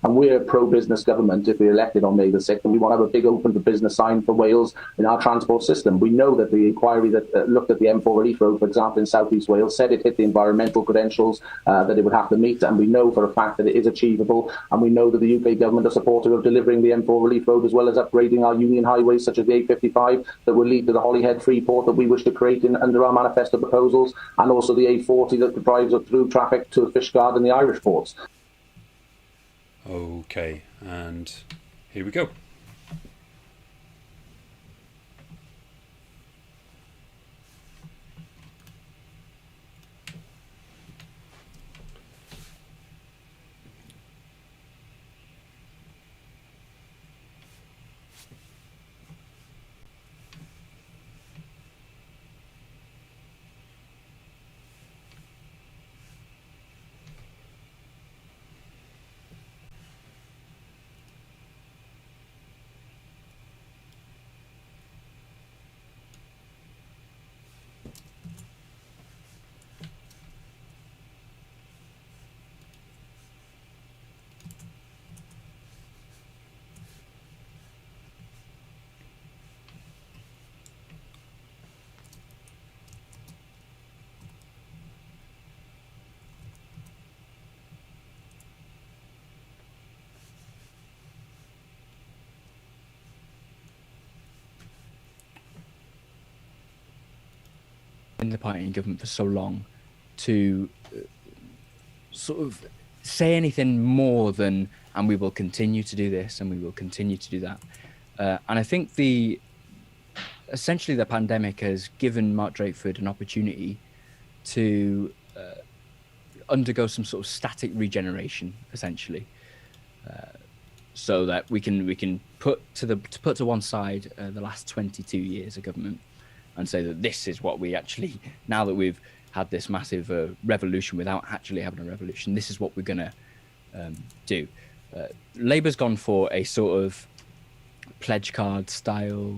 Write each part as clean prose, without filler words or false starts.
And we're a pro-business government if we're elected on May the 6th, and we want to have a big open for business sign for Wales in our transport system. We know that the inquiry that looked at the M4 relief road, for example, in South East Wales, said it hit the environmental credentials that it would have to meet, and we know for a fact that it is achievable, and we know that the UK government are supportive of delivering the M4 relief road as well as upgrading our union highways such as the A55 that will lead to the Holyhead Freeport that we wish to create under our manifesto proposals, and also the A40 that drives up through traffic to Fishguard and the Irish ports. Okay, and here we go. In the party in government for so long to sort of say anything more than, and we will continue to do this and we will continue to do that. And I think essentially the pandemic has given Mark Drakeford an opportunity to undergo some sort of static regeneration, essentially, so that we can put to one side the last 22 years of government and say that this is what we actually, now that we've had this massive revolution without actually having a revolution, this is what we're going to do. Labour's gone for a sort of pledge card style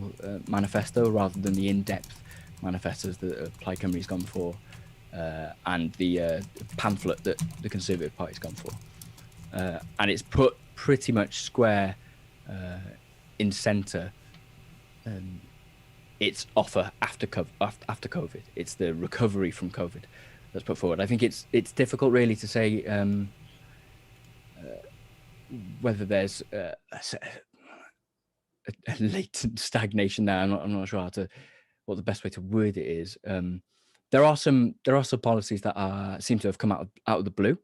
manifesto rather than the in-depth manifestos that Plaid Cymru's gone for, and the pamphlet that the Conservative Party's gone for. And it's put pretty much square in centre its offer after COVID. It's the recovery from COVID that's put forward. I think it's difficult really to say whether there's a latent stagnation there. I'm not sure what the best way to word it is. There are some policies that seem to have come out of the blue,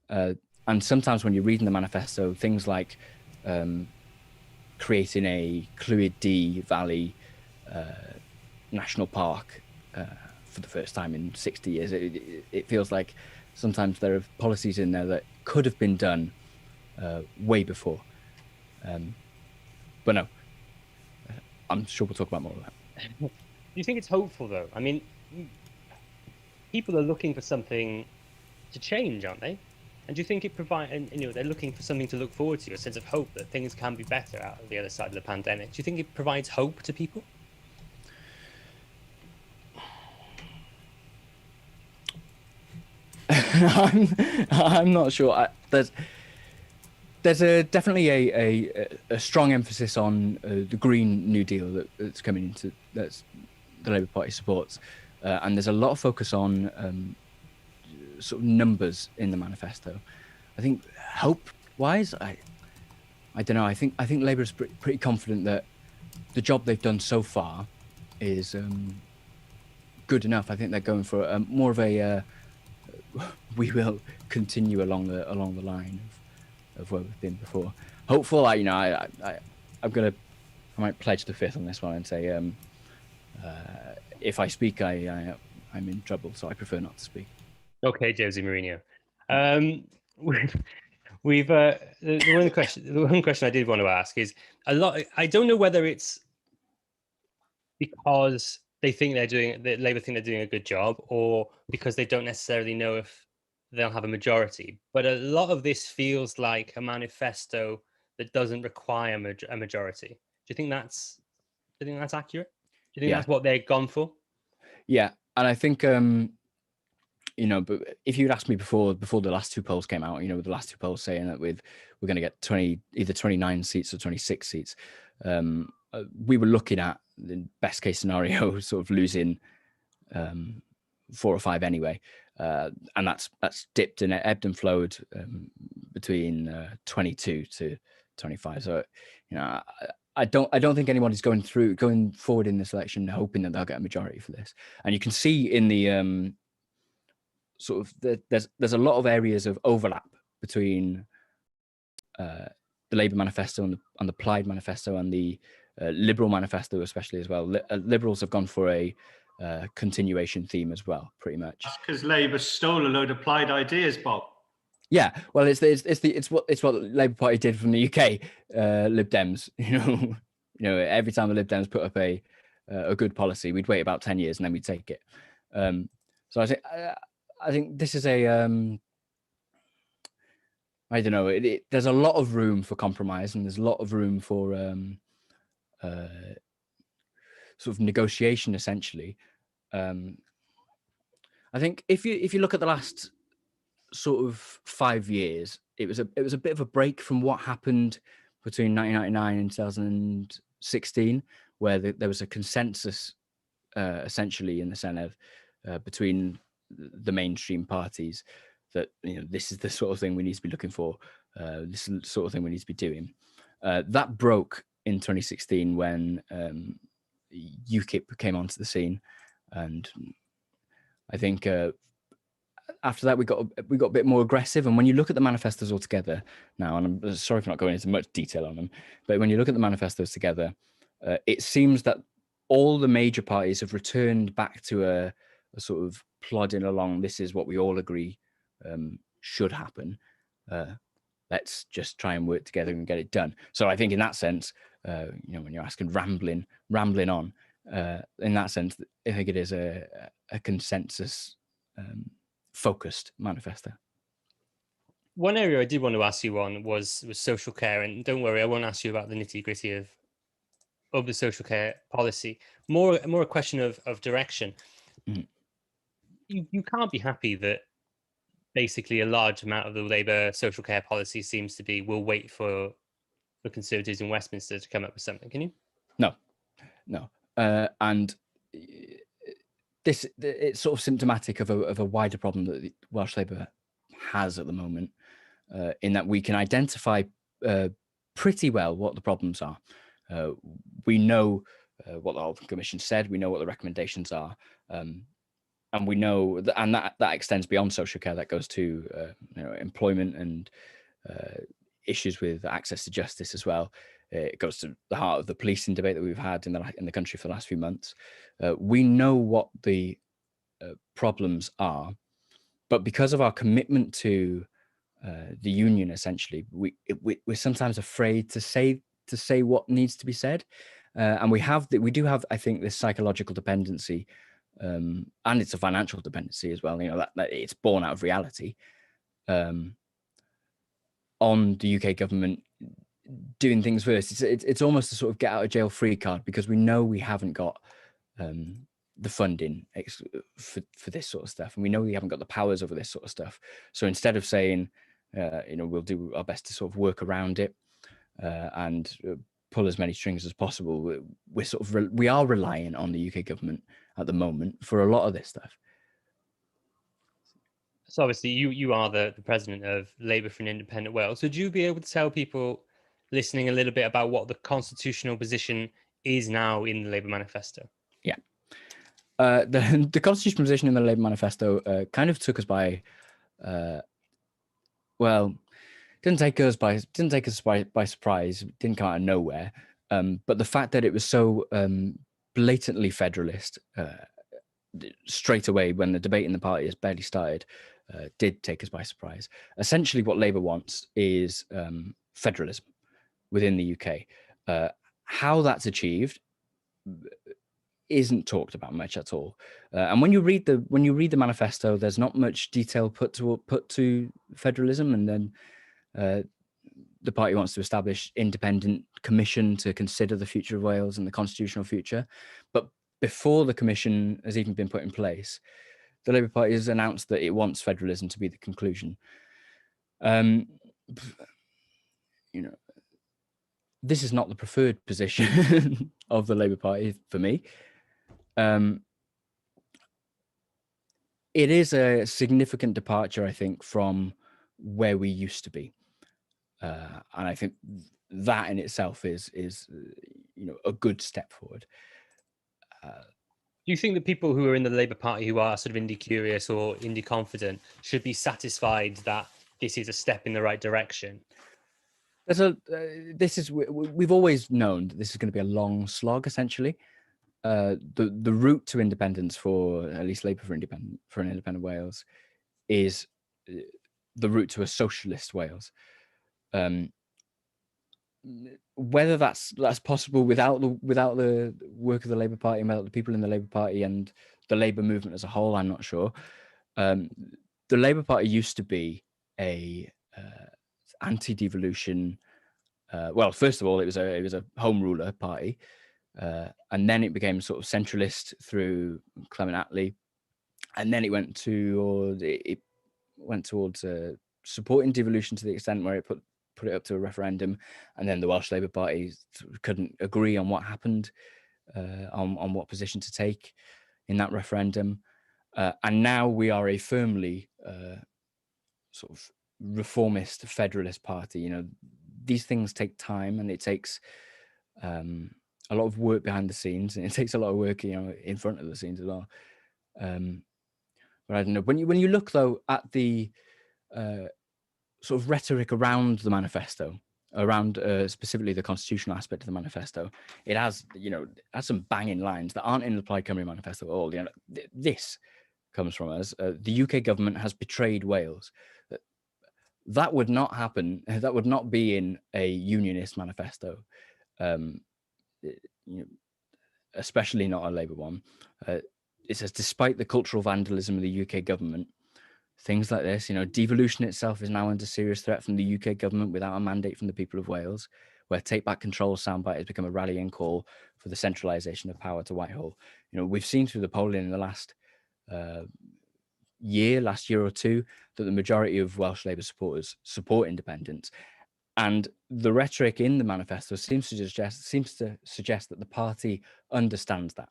and sometimes when you're reading the manifesto, things like creating a Clwyd D Valley national park for the first time in 60 years. It feels like sometimes there are policies in there that could have been done way before. But no, I'm sure we'll talk about more of that. Do you think it's hopeful though? I mean, people are looking for something to change, aren't they? And do you think it provides, and they're looking for something to look forward to, a sense of hope that things can be better out of the other side of the pandemic? Do you think it provides hope to people? I'm not sure. There's definitely a strong emphasis on the Green New Deal that's coming into that's the Labour Party supports, and there's a lot of focus on sort of numbers in the manifesto. I think hope-wise, I don't know. I think Labour is pretty confident that the job they've done so far is good enough. I think they're going for more of a we will continue along the line of where we've been before. Hopeful, I might pledge the fifth on this one and say if I speak, I'm in trouble, so I prefer not to speak. Okay, Jose Mourinho. We've the one question I did want to ask is a lot. I don't know whether it's because they think Labour think they're doing a good job, or because they don't necessarily know if they'll have a majority. But a lot of this feels like a manifesto that doesn't require a majority. Do you think that's accurate? Do you think that's what they've gone for? Yeah, and I think you know, but if you'd asked me before the last two polls came out, you know, the last two polls saying that we're going to get either 29 seats or 26 seats, we were looking at the best case scenario, sort of losing 4 or 5 anyway, and that's dipped and ebbed and flowed between 22 to 25. So, you know, I don't think anybody's going forward in this election hoping that they'll get a majority for this. And you can see in the sort of there's a lot of areas of overlap between the Labour Manifesto and the Plaid Manifesto and the Liberal Manifesto, especially as well. Liberals have gone for a continuation theme as well, pretty much. That's because Labour stole a load of Plaid ideas, Bob. Yeah, well, it's what the Labour Party did from the UK, Lib Dems. You know, every time the Lib Dems put up a good policy, we'd wait about 10 years and then we'd take it. So I think this is a I don't know. There's a lot of room for compromise, and there's a lot of room for sort of negotiation, essentially. I think if you look at the last sort of 5 years, it was a bit of a break from what happened between 1999 and 2016, where there was a consensus essentially in the Senedd between the mainstream parties that, you know, this is the sort of thing we need to be looking for, this is the sort of thing we need to be doing. That broke in 2016 when UKIP came onto the scene, and I think after that we got a bit more aggressive. And when you look at the manifestos altogether now, and I'm sorry for not going into much detail on them, but when you look at the manifestos together, it seems that all the major parties have returned back to a sort of plodding along. This is what we all agree should happen. Let's just try and work together and get it done. So I think in that sense, you know, when you're asking rambling on, in that sense, I think it is a consensus focused manifesto. One area I did want to ask you on was social care, and don't worry, I won't ask you about the nitty gritty of the social care policy. More a question of direction. Mm-hmm. You can't be happy that basically a large amount of the Labour social care policy seems to be, we'll wait for the Conservatives in Westminster to come up with something, can you? No. And it's sort of symptomatic of a wider problem that the Welsh Labour has at the moment, in that we can identify pretty well what the problems are. We know what the Alton Commission said, we know what the recommendations are, and we know that extends beyond social care. That goes to you know, employment and issues with access to justice as well. It goes to the heart of the policing debate that we've had in the country for the last few months. We know what the problems are, but because of our commitment to the union, essentially, we're sometimes afraid to say what needs to be said, and we do have, I think, this psychological dependency. And it's a financial dependency as well. You know, that it's born out of reality on the UK government doing things first. It's almost a sort of get out of jail free card, because we know we haven't got the funding for this sort of stuff, and we know we haven't got the powers over this sort of stuff. So instead of saying, you know, we'll do our best to sort of work around it and pull as many strings as possible, we are relying on the UK government at the moment for a lot of this stuff. So obviously you are the president of Labour for an Independent Wales. Would you be able to tell people listening a little bit about what the constitutional position is now in the Labour Manifesto? Yeah. The constitutional position in the Labour Manifesto kind of took us by, well, didn't take us by surprise. It didn't come out of nowhere. But the fact that it was so blatantly federalist straight away when the debate in the party has barely started did take us by surprise. Essentially, what Labour wants is federalism within the UK. How that's achieved isn't talked about much at all. And when you read the manifesto, there's not much detail put to federalism, and then the party wants to establish independent commission to consider the future of Wales and the constitutional future. But before the commission has even been put in place, the Labour Party has announced that it wants federalism to be the conclusion. This is not the preferred position of the Labour Party for me. It is a significant departure, I think, from where we used to be, and I think that in itself is a good step forward. Do you think that people who are in the Labour Party who are sort of indie curious or indie confident should be satisfied that this is a step in the right direction? We've always known that this is going to be a long slog. Essentially, the route to independence for at least Labour for an independent Wales is the route to a socialist Wales. Whether that's possible without the work of the Labour Party and without the people in the Labour Party and the Labour movement as a whole, I'm not sure. The Labour Party used to be a anti-devolution. Well, first of all, it was a home ruler party, and then it became sort of centralist through Clement Attlee, and then it went towards supporting devolution to the extent where it put it up to a referendum, and then the Welsh Labour Party couldn't agree on what happened, on what position to take in that referendum, and now we are a firmly sort of reformist federalist party. These things take time, and it takes a lot of work behind the scenes, and it takes a lot of work in front of the scenes as well. But I don't know, when you look though at the sort of rhetoric around the manifesto, around specifically the constitutional aspect of the manifesto, it has some banging lines that aren't in the Plaid Cymru manifesto at all. This comes from us. The UK government has betrayed Wales. That would not happen. That would not be in a unionist manifesto, especially not a Labour one. It says, despite the cultural vandalism of the UK government, things like this, devolution itself is now under serious threat from the UK government without a mandate from the people of Wales, where take back control soundbite has become a rallying call for the centralisation of power to Whitehall. We've seen through the polling in the last year or two, that the majority of Welsh Labour supporters support independence, and the rhetoric in the manifesto seems to suggest that the party understands that.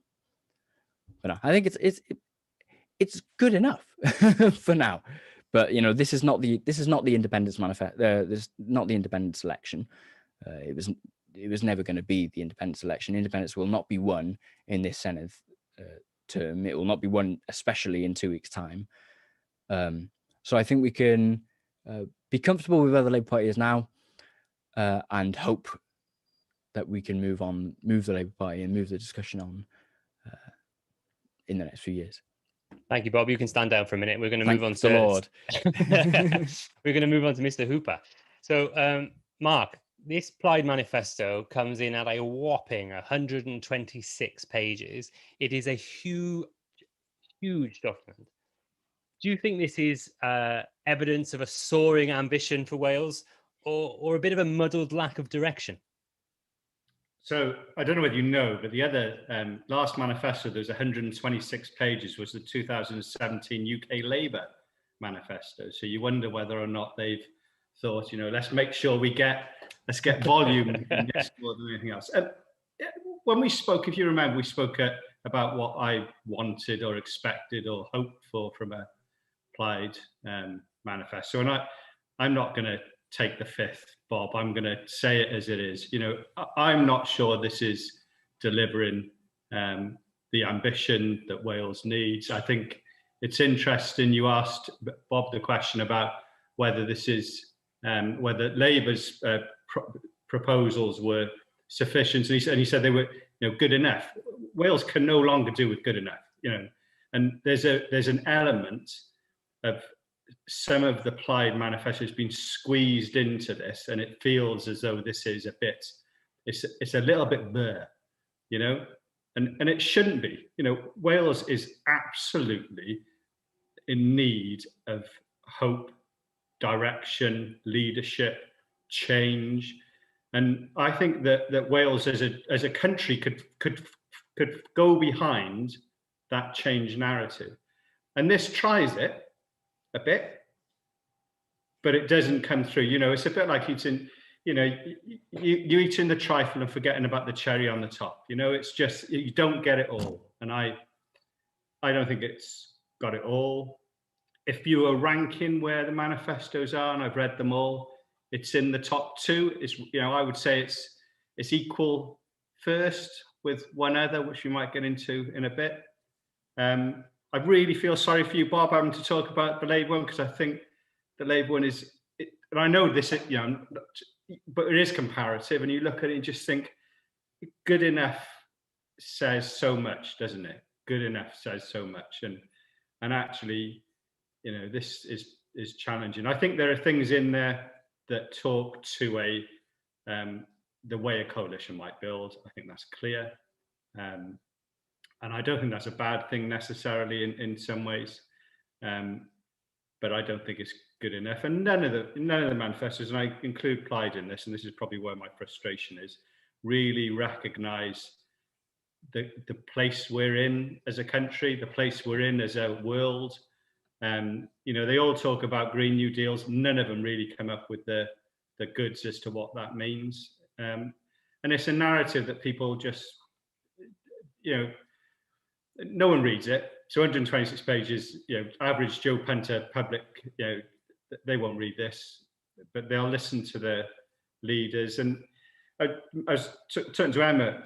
But I think it's good enough for now. But this is not the independence manifesto. This is not the independence election. It was never going to be the independence election. Independence will not be won in this Senedd term. It will not be won, especially in 2 weeks' time. So I think we can be comfortable with where the Labour Party is now, and hope that we can move the Labour Party and move the discussion on in the next few years. Thank you, Bob. You can stand down for a minute. We're going to move on to the Lord. We're going to move on to Mr. Hooper. So, Mark, this Plaid Manifesto comes in at a whopping 126 pages. It is a huge document. Do you think this is evidence of a soaring ambition for Wales, or a bit of a muddled lack of direction? So I don't know whether you know, but the other last manifesto, there's 126 pages, was the 2017 UK Labour Manifesto. So you wonder whether or not they've thought, let's make sure let's get volume in this more than anything else. When we spoke, if you remember, we spoke about what I wanted or expected or hoped for from a Plaid manifesto. And I'm not going to take the fifth, Bob. I'm going to say it as it is. I'm not sure this is delivering the ambition that Wales needs. I think it's interesting you asked Bob the question about whether this is whether Labour's proposals were sufficient, and he said they were good enough. Wales can no longer do with good enough, and there's an element of some of the Plaid manifesto has been squeezed into this, and it feels as though this is it's a little bit blur, and it shouldn't be. Wales is absolutely in need of hope, direction, leadership, change, and I think that Wales as a country could go behind that change narrative. And this tries it a bit, but it doesn't come through. You know, it's a bit like eating, you know, you eating the trifle and forgetting about the cherry on the top. You know, it's just, you don't get it all. And I don't think it's got it all. If you were ranking where the manifestos are, and I've read them all, it's in the top two. It's, you know, I would say it's equal first with one other, which we might get into in a bit. I really feel sorry for you, Bob, having to talk about the Labour one, because I think the Labour one is, and I know this, you know, but it is comparative, and you look at it and just think, good enough says so much, doesn't it? Good enough says so much, and actually, you know, this is challenging. I think there are things in there that talk to the way a coalition might build. I think that's clear. And I don't think that's a bad thing necessarily in some ways, but I don't think it's good enough. And none of the manifestos, and I include Clyde in this, and this is probably where my frustration is, really recognise the place we're in as a country, the place we're in as a world. You know, they all talk about Green New Deals. None of them really come up with the goods as to what that means. And it's a narrative that people just, you know, no one reads it. So 126 pages, you know, average Joe Punter public, you know, they won't read this, but they'll listen to the leaders. And I was talking to Emma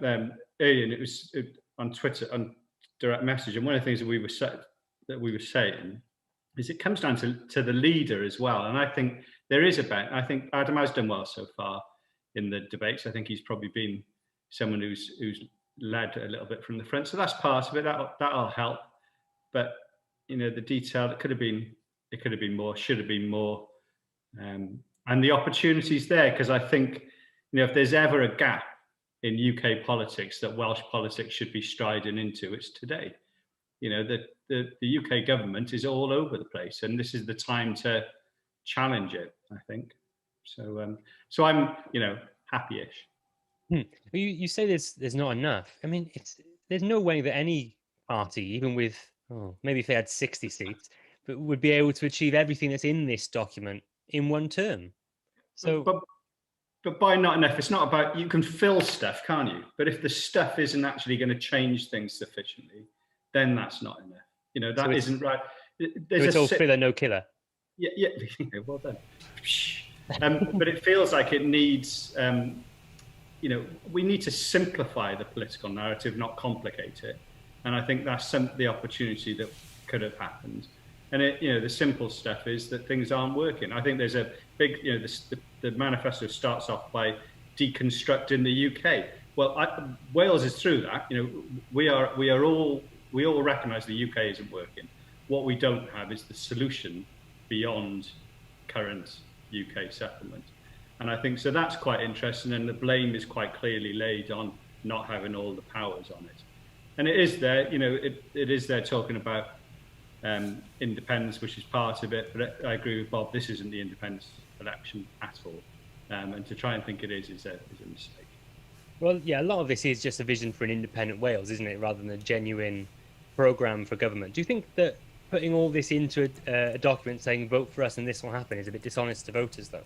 earlier, and it was on Twitter, on direct message. And one of the things that we were saying is it comes down to the leader as well. And I think there is a bet. I think Adam has done well so far in the debates. I think he's probably been someone who's led a little bit from the front. So that's part of it. That'll help. But, you know, the detail, it could have been more, should have been more. And the opportunities there, because I think, you know, if there's ever a gap in UK politics that Welsh politics should be striding into, it's today. You know, the UK government is all over the place, and this is the time to challenge it, I think. So so I'm, you know, happy-ish. You say there's not enough. I mean, there's no way that any party, even with maybe if they had 60 seats, but would be able to achieve everything that's in this document in one term. So, but by not enough, it's not about, you can fill stuff, can't you? But if the stuff isn't actually going to change things sufficiently, then that's not enough. You know, that isn't right. It's all filler, no killer. Yeah, well done. But it feels like it needs, you know, we need to simplify the political narrative, not complicate it. And I think that's the opportunity that could have happened. And you know, the simple stuff is that things aren't working. I think there's a big, you know, the manifesto starts off by deconstructing the UK. Well, Wales is through that. You know, we all recognise the UK isn't working. What we don't have is the solution beyond current UK settlement. And I think so that's quite interesting, and the blame is quite clearly laid on not having all the powers on it. And it is there, you know, it is there talking about independence, which is part of it, but I agree with Bob, this isn't the independence election at all. And to try and think it is a mistake. Well, yeah, a lot of this is just a vision for an independent Wales, isn't it, rather than a genuine programme for government. Do you think that putting all this into a document saying vote for us and this will happen is a bit dishonest to voters, though?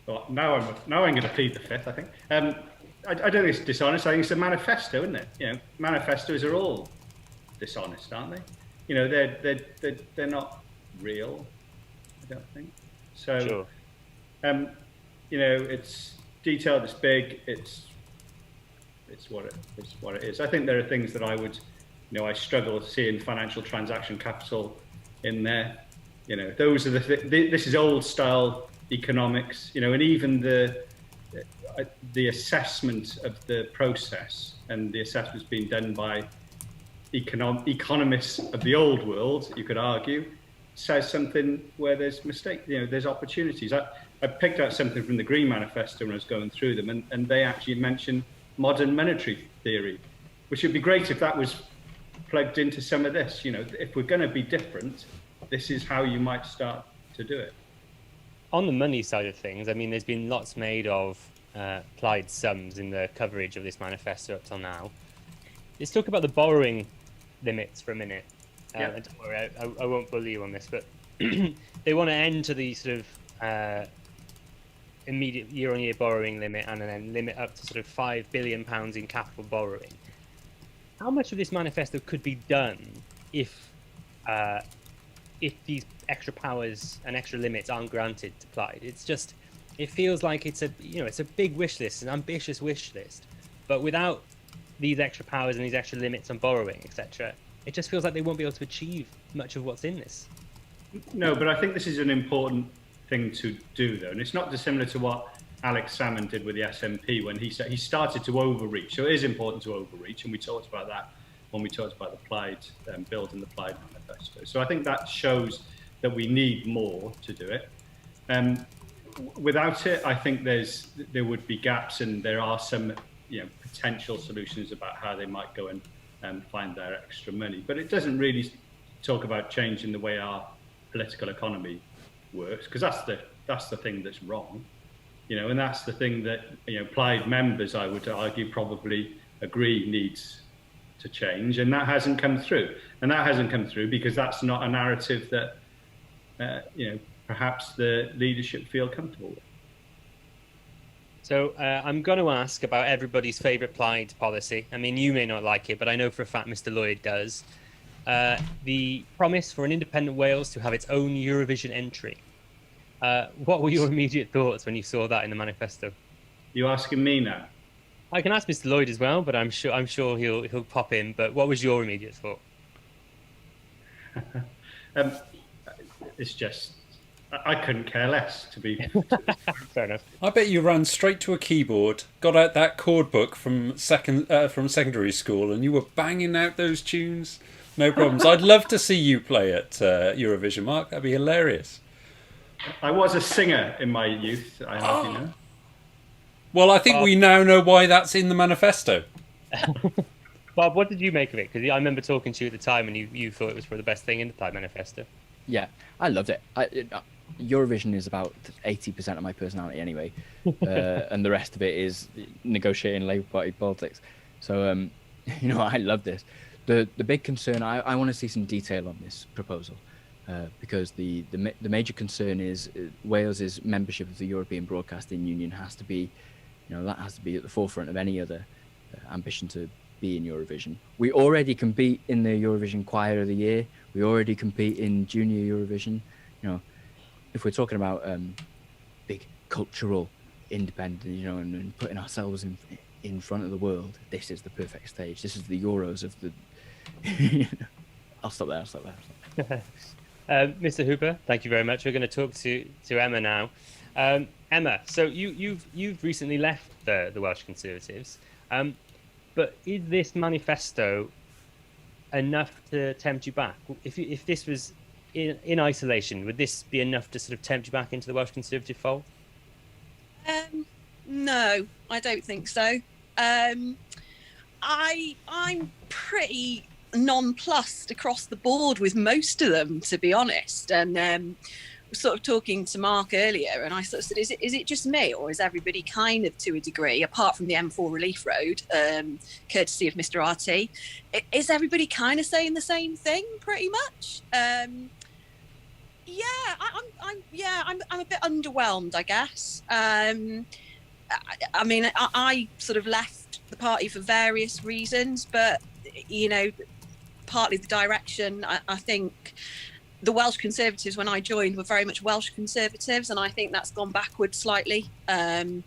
Well, now I'm going to plead the fifth, I think. I don't think it's dishonest. I think it's a manifesto, isn't it? You know, manifestos are all dishonest, aren't they? You know, they're not real, I don't think. So, sure. You know, it's detailed, it's big, it's what it is. I think there are things that I would, you know, I struggle seeing financial transaction capital in there. You know, those are this is old style economics, you know, and even the assessment of the process, and the assessment's been done by economists of the old world, you could argue, says something where there's mistake, you know, there's opportunities. I picked out something from the Green Manifesto when I was going through them, and they actually mention modern monetary theory, which would be great if that was plugged into some of this. You know, if we're going to be different, this is how you might start to do it. On the money side of things, I mean, there's been lots made of applied sums in the coverage of this manifesto up till now. Let's talk about the borrowing limits for a minute. And don't worry, I won't bully you on this, but they want to end to the sort of immediate year-on-year borrowing limit, and then limit up to sort of £5 billion in capital borrowing. How much of this manifesto could be done if these extra powers and extra limits aren't granted to Plaid? It feels like it's a big wish list, an ambitious wish list, but without these extra powers and these extra limits on borrowing, etc., it just feels like they won't be able to achieve much of what's in this. No, but I think this is an important thing to do, though, and it's not dissimilar to what Alex Salmond did with the SNP when he said he started to overreach. So it is important to overreach, and we talked about that when we talked about the Plaid build and the Plaid manifesto. So I think that shows that we need more to do it. Without it, I think there would be gaps, and there are some potential solutions about how they might go and find their extra money. But it doesn't really talk about changing the way our political economy works, because that's the thing that's wrong, and that's the thing that Plaid members, I would argue, probably agree needs to change, and that hasn't come through. And that hasn't come through because that's not a narrative that perhaps the leadership feel comfortable with. So I'm going to ask about everybody's favourite Plaid policy. I mean, you may not like it, but I know for a fact Mr. Lloyd does. The promise for an independent Wales to have its own Eurovision entry. What were your immediate thoughts when you saw that in the manifesto? You asking me now? I can ask Mr. Lloyd as well, but I'm sure he'll pop in. But what was your immediate thought? It's just I couldn't care less, to be fair enough. I bet you ran straight to a keyboard, got out that chord book from secondary school, and you were banging out those tunes. No problems. I'd love to see you play at Eurovision, Mark. That'd be hilarious. I was a singer in my youth, I have, you know. Well, I think we now know why that's in the manifesto. Bob, what did you make of it? Because I remember talking to you at the time, and you thought it was probably the best thing in the Plaid manifesto. Yeah, I loved it. Eurovision is about 80% of my personality anyway, and the rest of it is negotiating Labour Party politics. So, I love this. The big concern, I want to see some detail on this proposal, because the major concern is Wales's membership of the European Broadcasting Union has to be, that has to be at the forefront of any other ambition to be in Eurovision. We already compete in the Eurovision Choir of the Year. We already compete in Junior Eurovision. If we're talking about big cultural independence, and putting ourselves in front of the world, this is the perfect stage. This is the Euros of the. I'll stop there. Mr. Hooper, thank you very much. We're going to talk to Emma now. Emma, so you've recently left the Welsh Conservatives, but is this manifesto enough to tempt you back? If this was in isolation, would this be enough to sort of tempt you back into the Welsh Conservative fold? No, I don't think so. I'm pretty nonplussed across the board with most of them, to be honest. And sort of talking to Mark earlier, and I sort of said, is it just me, or is everybody kind of, to a degree, apart from the M4 Relief Road, courtesy of Mr. RT, is everybody kind of saying the same thing, pretty much? I'm a bit underwhelmed, I guess. I sort of left the party for various reasons, but partly the direction. I think the Welsh Conservatives, when I joined, were very much Welsh Conservatives, and I think that's gone backwards slightly. And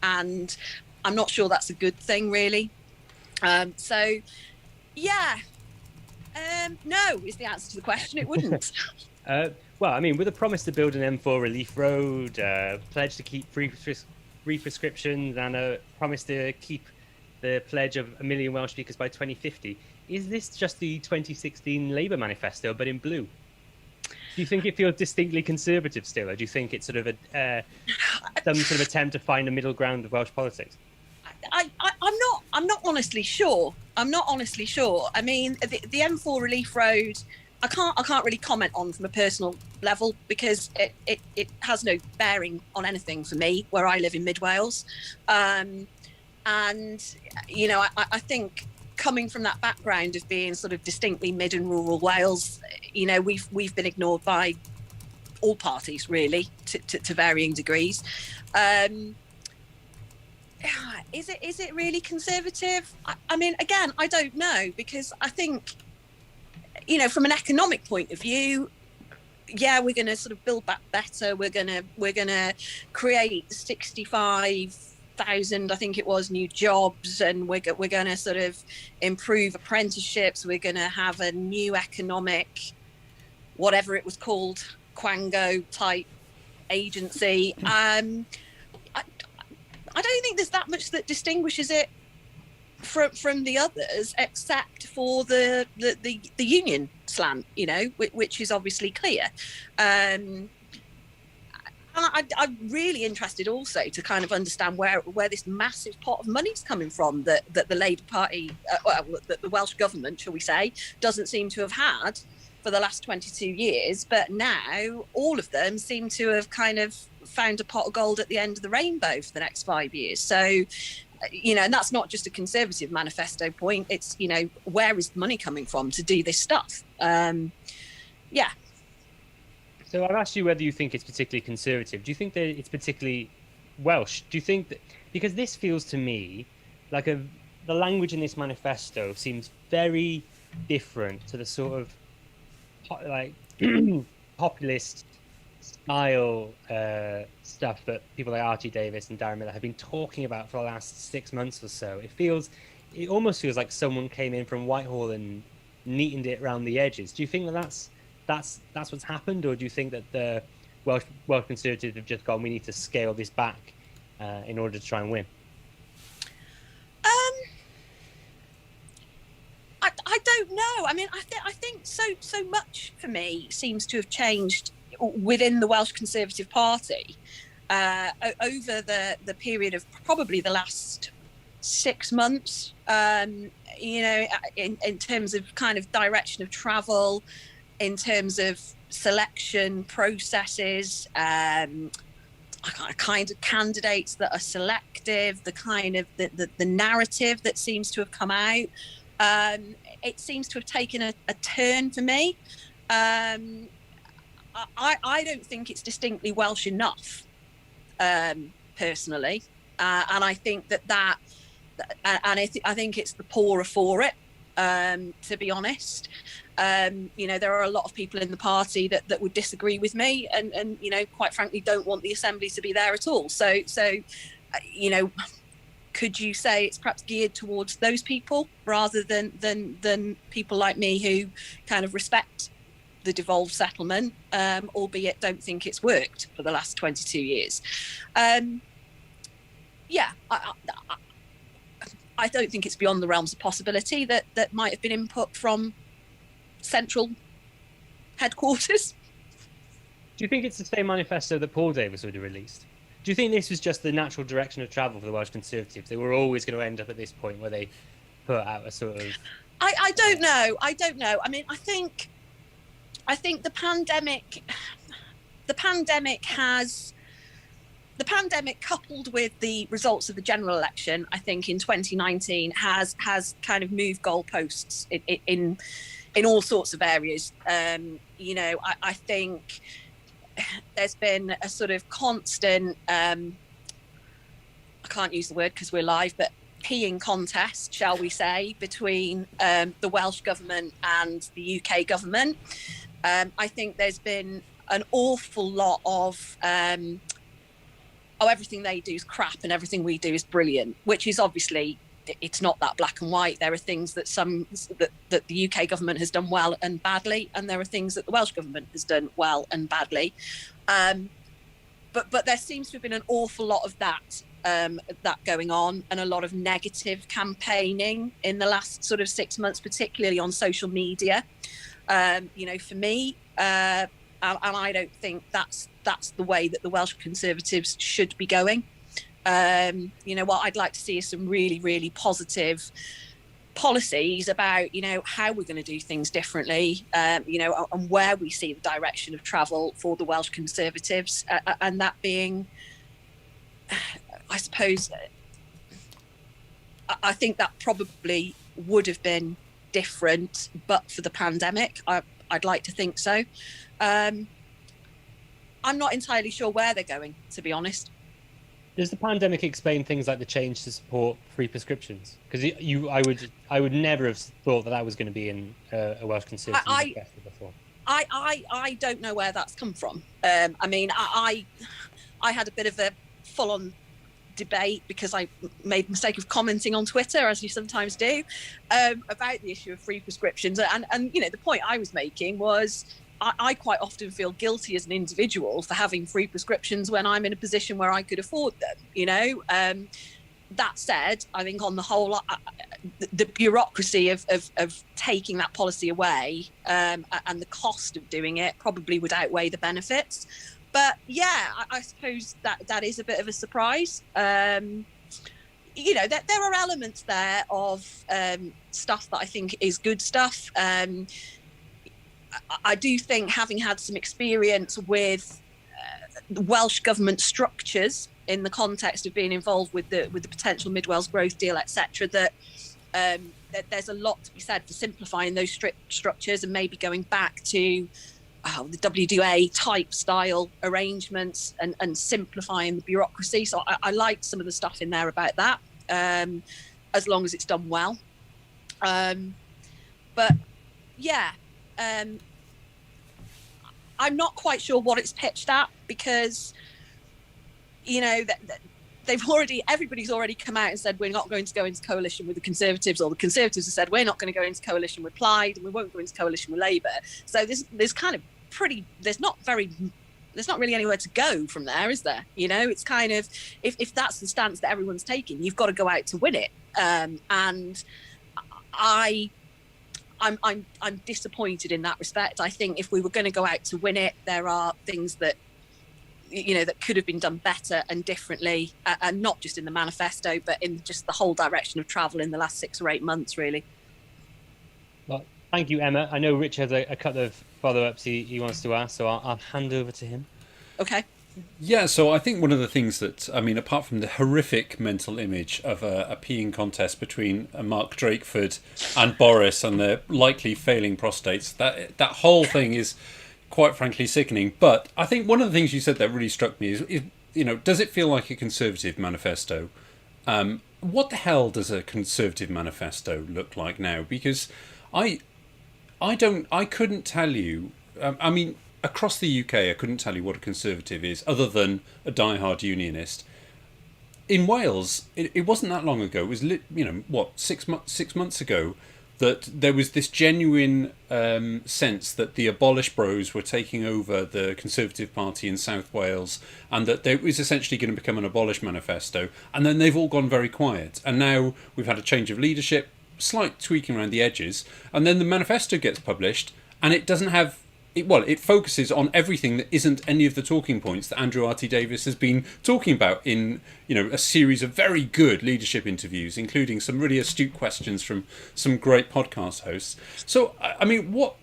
I'm not sure that's a good thing, really. No is the answer to the question. It wouldn't. Well, I mean, with a promise to build an M4 Relief Road, pledge to keep free prescriptions, and a promise to keep the pledge of 1 million Welsh speakers by 2050, is this just the 2016 Labour Manifesto, but in blue? Do you think it feels distinctly conservative still, or do you think it's sort of some sort of attempt to find a middle ground of Welsh politics? I'm not honestly sure. I mean, the M4 Relief Road, I can't really comment on from a personal level, because it has no bearing on anything for me where I live in Mid Wales. I think coming from that background of being sort of distinctly mid and rural Wales, you know, we've been ignored by all parties really to varying degrees. Is it really conservative? I mean, again, I don't know, because I think, you know, from an economic point of view, yeah, we're going to sort of build back better. We're going to create 65,000, I think it was, new jobs, and we're going to sort of improve apprenticeships. We're going to have a new economic, whatever it was called, Quango type agency. I don't think there's that much that distinguishes it from the others, except for the union slant, you know, which is obviously clear. And I'm really interested also to kind of understand where this massive pot of money's coming from that the Labour Party, that the Welsh government, shall we say, doesn't seem to have had for the last 22 years, but now all of them seem to have kind of found a pot of gold at the end of the rainbow for the next 5 years. So, you know, and that's not just a Conservative manifesto point. It's, you know, where is the money coming from to do this stuff? Yeah. So I've asked you whether you think it's particularly Conservative. Do you think that it's particularly Welsh? Do you think that, because this feels to me like the language in this manifesto seems very different to the sort of like populist style stuff that people like Archie Davis and Darren Miller have been talking about for the last 6 months or so. It almost feels like someone came in from Whitehall and neatened it around the edges. Do you think that's what's happened, or do you think that the Welsh Conservatives have just gone, we need to scale this back in order to try and win? I don't know. I mean, I think so much for me seems to have changed within the Welsh Conservative Party over the period of probably the last 6 months. You know, in terms of kind of direction of travel, in terms of selection processes, kind of candidates that are selective, the kind of the narrative that seems to have come out. It seems to have taken a turn for me. I don't think it's distinctly Welsh enough, personally, and I think I think it's the poorer for it. To be honest, you know, there are a lot of people in the party that would disagree with me, and you know, quite frankly, don't want the Assembly to be there at all. So you know, could you say it's perhaps geared towards those people rather than people like me who kind of respect the devolved settlement, albeit don't think it's worked for the last 22 years? Yeah, I don't think it's beyond the realms of possibility that might have been input from central headquarters. Do you think it's the same manifesto that Paul Davis would have released? Do you think this was just the natural direction of travel for the Welsh Conservatives? They were always going to end up at this point where they put out a sort of... I don't know. I mean, I think the pandemic coupled with the results of the general election, I think in 2019 has kind of moved goalposts in all sorts of areas. You know, I think there's been a sort of constant, I can't use the word because we're live, but peeing contest, shall we say, between the Welsh government and the UK government. I think there's been an awful lot of, everything they do is crap and everything we do is brilliant, which is obviously, it's not that black and white. There are things that that the UK government has done well and badly, and there are things that the Welsh government has done well and badly. But there seems to have been an awful lot of that going on, and a lot of negative campaigning in the last sort of 6 months, particularly on social media. You know, for me, and I don't think that's the way that the Welsh Conservatives should be going. You know, what I'd like to see is some really, really positive policies about, you know, how we're going to do things differently, you know, and where we see the direction of travel for the Welsh Conservatives, and that being, I suppose, I think that probably would have been different, but for the pandemic. I'd like to think so. I'm not entirely sure where they're going, to be honest. Does the pandemic explain things like the change to support free prescriptions? Because I would never have thought that was going to be in a Welsh Conservative manifesto before. I don't know where that's come from. I mean, I had a bit of a full-on debate because I made the mistake of commenting on Twitter, as you sometimes do, about the issue of free prescriptions. And the point I was making was I quite often feel guilty as an individual for having free prescriptions when I'm in a position where I could afford them, That said, I think on the whole, the bureaucracy of taking that policy away and the cost of doing it probably would outweigh the benefits. But yeah, I suppose that is a bit of a surprise. There are elements there of stuff that I think is good stuff. I do think, having had some experience with Welsh government structures in the context of being involved with the potential Mid Wales growth deal, etc., that there's a lot to be said for simplifying those structures and maybe going back to the WDA type style arrangements and simplifying the bureaucracy. So I liked some of the stuff in there about that, as long as it's done well. But yeah, I'm not quite sure what it's pitched at, because everybody's already come out and said we're not going to go into coalition with the Conservatives, or the Conservatives have said we're not going to go into coalition with Plaid and we won't go into coalition with Labour. So there's not really anywhere to go from there, is there? It's kind of, if that's the stance that everyone's taking, you've got to go out to win it. And I'm disappointed in that respect. I think if we were going to go out to win it, there are things that that could have been done better and differently, and not just in the manifesto, but in just the whole direction of travel in the last 6 or 8 months, really. Well, thank you, Emma. I know Rich has a couple of follow-ups he wants to ask, so I'll hand over to him. Okay. Yeah, so I think one of the things that, apart from the horrific mental image of a peeing contest between Mark Drakeford and Boris and their likely failing prostates, that whole thing is quite frankly sickening. But I think one of the things you said that really struck me is does it feel like a Conservative manifesto? What the hell does a Conservative manifesto look like now? Because I couldn't tell you. Across the UK, I couldn't tell you what a Conservative is, other than a diehard unionist. In Wales, it wasn't that long ago. It was 6 months ago, that there was this genuine sense that the Abolish Bros were taking over the Conservative Party in South Wales, and that it was essentially going to become an Abolish manifesto. And then they've all gone very quiet. And now we've had a change of leadership, slight tweaking around the edges, and then the manifesto gets published, and it doesn't have... It focuses on everything that isn't any of the talking points that Andrew R.T. Davies has been talking about in, a series of very good leadership interviews, including some really astute questions from some great podcast hosts. So, what?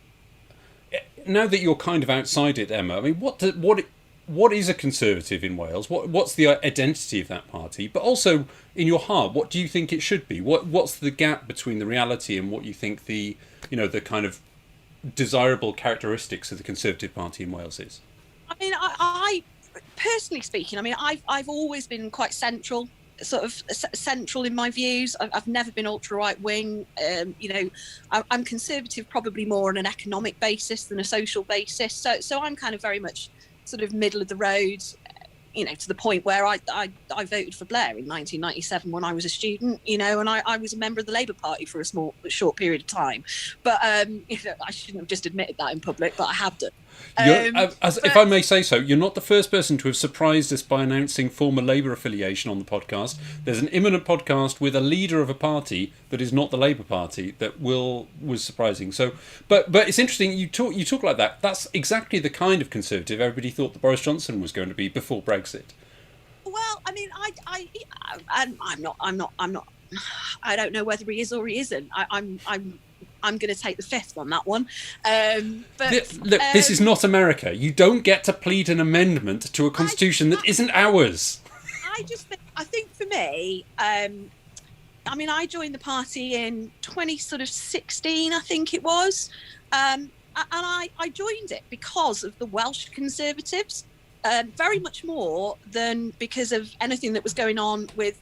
Now that you're kind of outside it, Emma, what is a Conservative in Wales? What's the identity of that party? But also, in your heart, what do you think it should be? What's the gap between the reality and what you think the kind of desirable characteristics of the Conservative Party in Wales is? I personally speaking, I've always been quite central in my views. I've never been ultra right wing. I'm Conservative probably more on an economic basis than a social basis. So I'm kind of very much sort of middle of the road. To the point where I voted for Blair in 1997 when I was a student, and I was a member of the Labour Party for a short period of time. But, I shouldn't have just admitted that in public, but I have done. If I may say so, you're not the first person to have surprised us by announcing former Labour affiliation on the podcast. There's an imminent podcast with a leader of a party that is not the Labour Party that was surprising. So, but it's interesting you talk like that. That's exactly the kind of Conservative everybody thought that Boris Johnson was going to be before Brexit. Well, I'm not. I don't know whether he is or he isn't. I'm going to take the fifth on that one. Look, this is not America. You don't get to plead an amendment to a constitution that isn't ours. I think for me, I mean, I joined the party in 2016, I think it was. And I joined it because of the Welsh Conservatives, very much more than because of anything that was going on with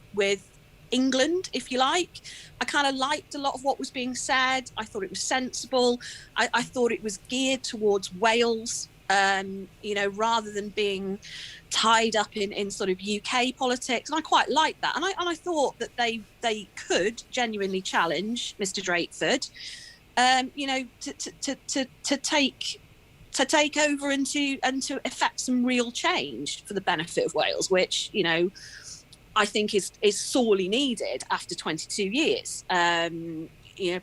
England, if you like. I kind of liked a lot of what was being said. I thought it was sensible. I thought it was geared towards Wales, rather than being tied up in sort of UK politics. And I quite liked that. And I thought that they could genuinely challenge Mr. Drakeford, to take over and to effect some real change for the benefit of Wales, which, I think is sorely needed after 22 years.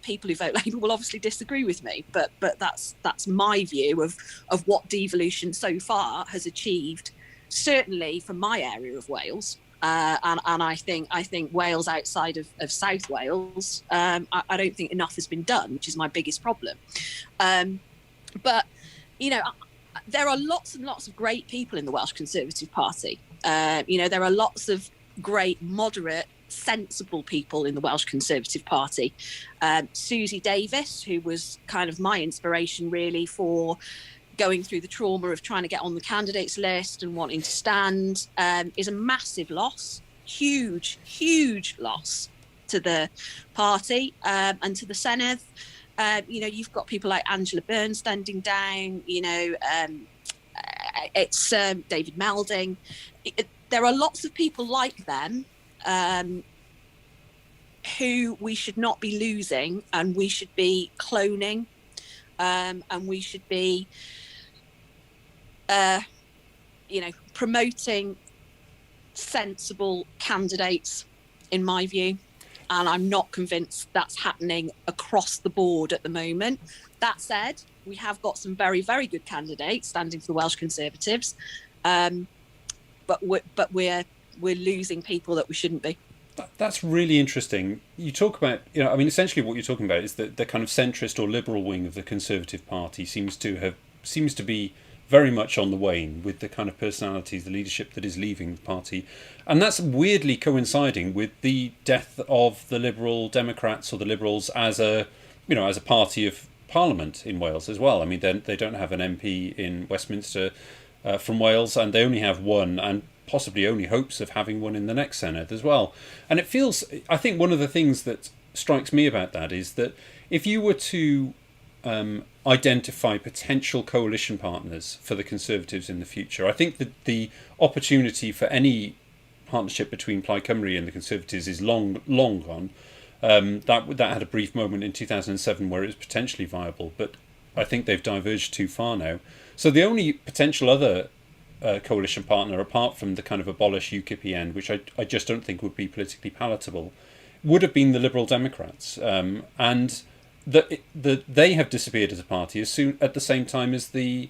People who vote Labour will obviously disagree with me, but that's my view of what devolution so far has achieved, certainly for my area of Wales. And I think Wales outside of South Wales, I don't think enough has been done, which is my biggest problem. But there are lots and lots of great people in the Welsh Conservative Party. There are lots of great, moderate, sensible people in the Welsh Conservative Party. Susie Davis, who was kind of my inspiration really for going through the trauma of trying to get on the candidates list and wanting to stand, is a massive loss, huge loss to the party and to the Senedd. You've got people like Angela Byrne standing down, it's David Melding. There are lots of people like them who we should not be losing, and we should be cloning, and we should be, promoting sensible candidates, in my view. And I'm not convinced that's happening across the board at the moment. That said, we have got some very, very good candidates standing for the Welsh Conservatives, but we're losing people that we shouldn't be. That's really interesting. You talk about, essentially what you're talking about is that the kind of centrist or liberal wing of the Conservative Party seems to be very much on the wane with the kind of personalities, the leadership that is leaving the party. And that's weirdly coinciding with the death of the Liberal Democrats or the Liberals as a party of Parliament in Wales as well. I mean, they don't have an MP in Westminster from Wales, and they only have one, and possibly only hopes of having one in the next Senedd as well. And it feels, I think one of the things that strikes me about that is that if you were to identify potential coalition partners for the Conservatives in the future, I think that the opportunity for any partnership between Plaid Cymru and the Conservatives is long gone. That had a brief moment in 2007 where it was potentially viable, but I think they've diverged too far now. So the only potential other coalition partner, apart from the kind of abolish UKIP end, which I just don't think would be politically palatable, would have been the Liberal Democrats, and they have disappeared as a party at the same time as the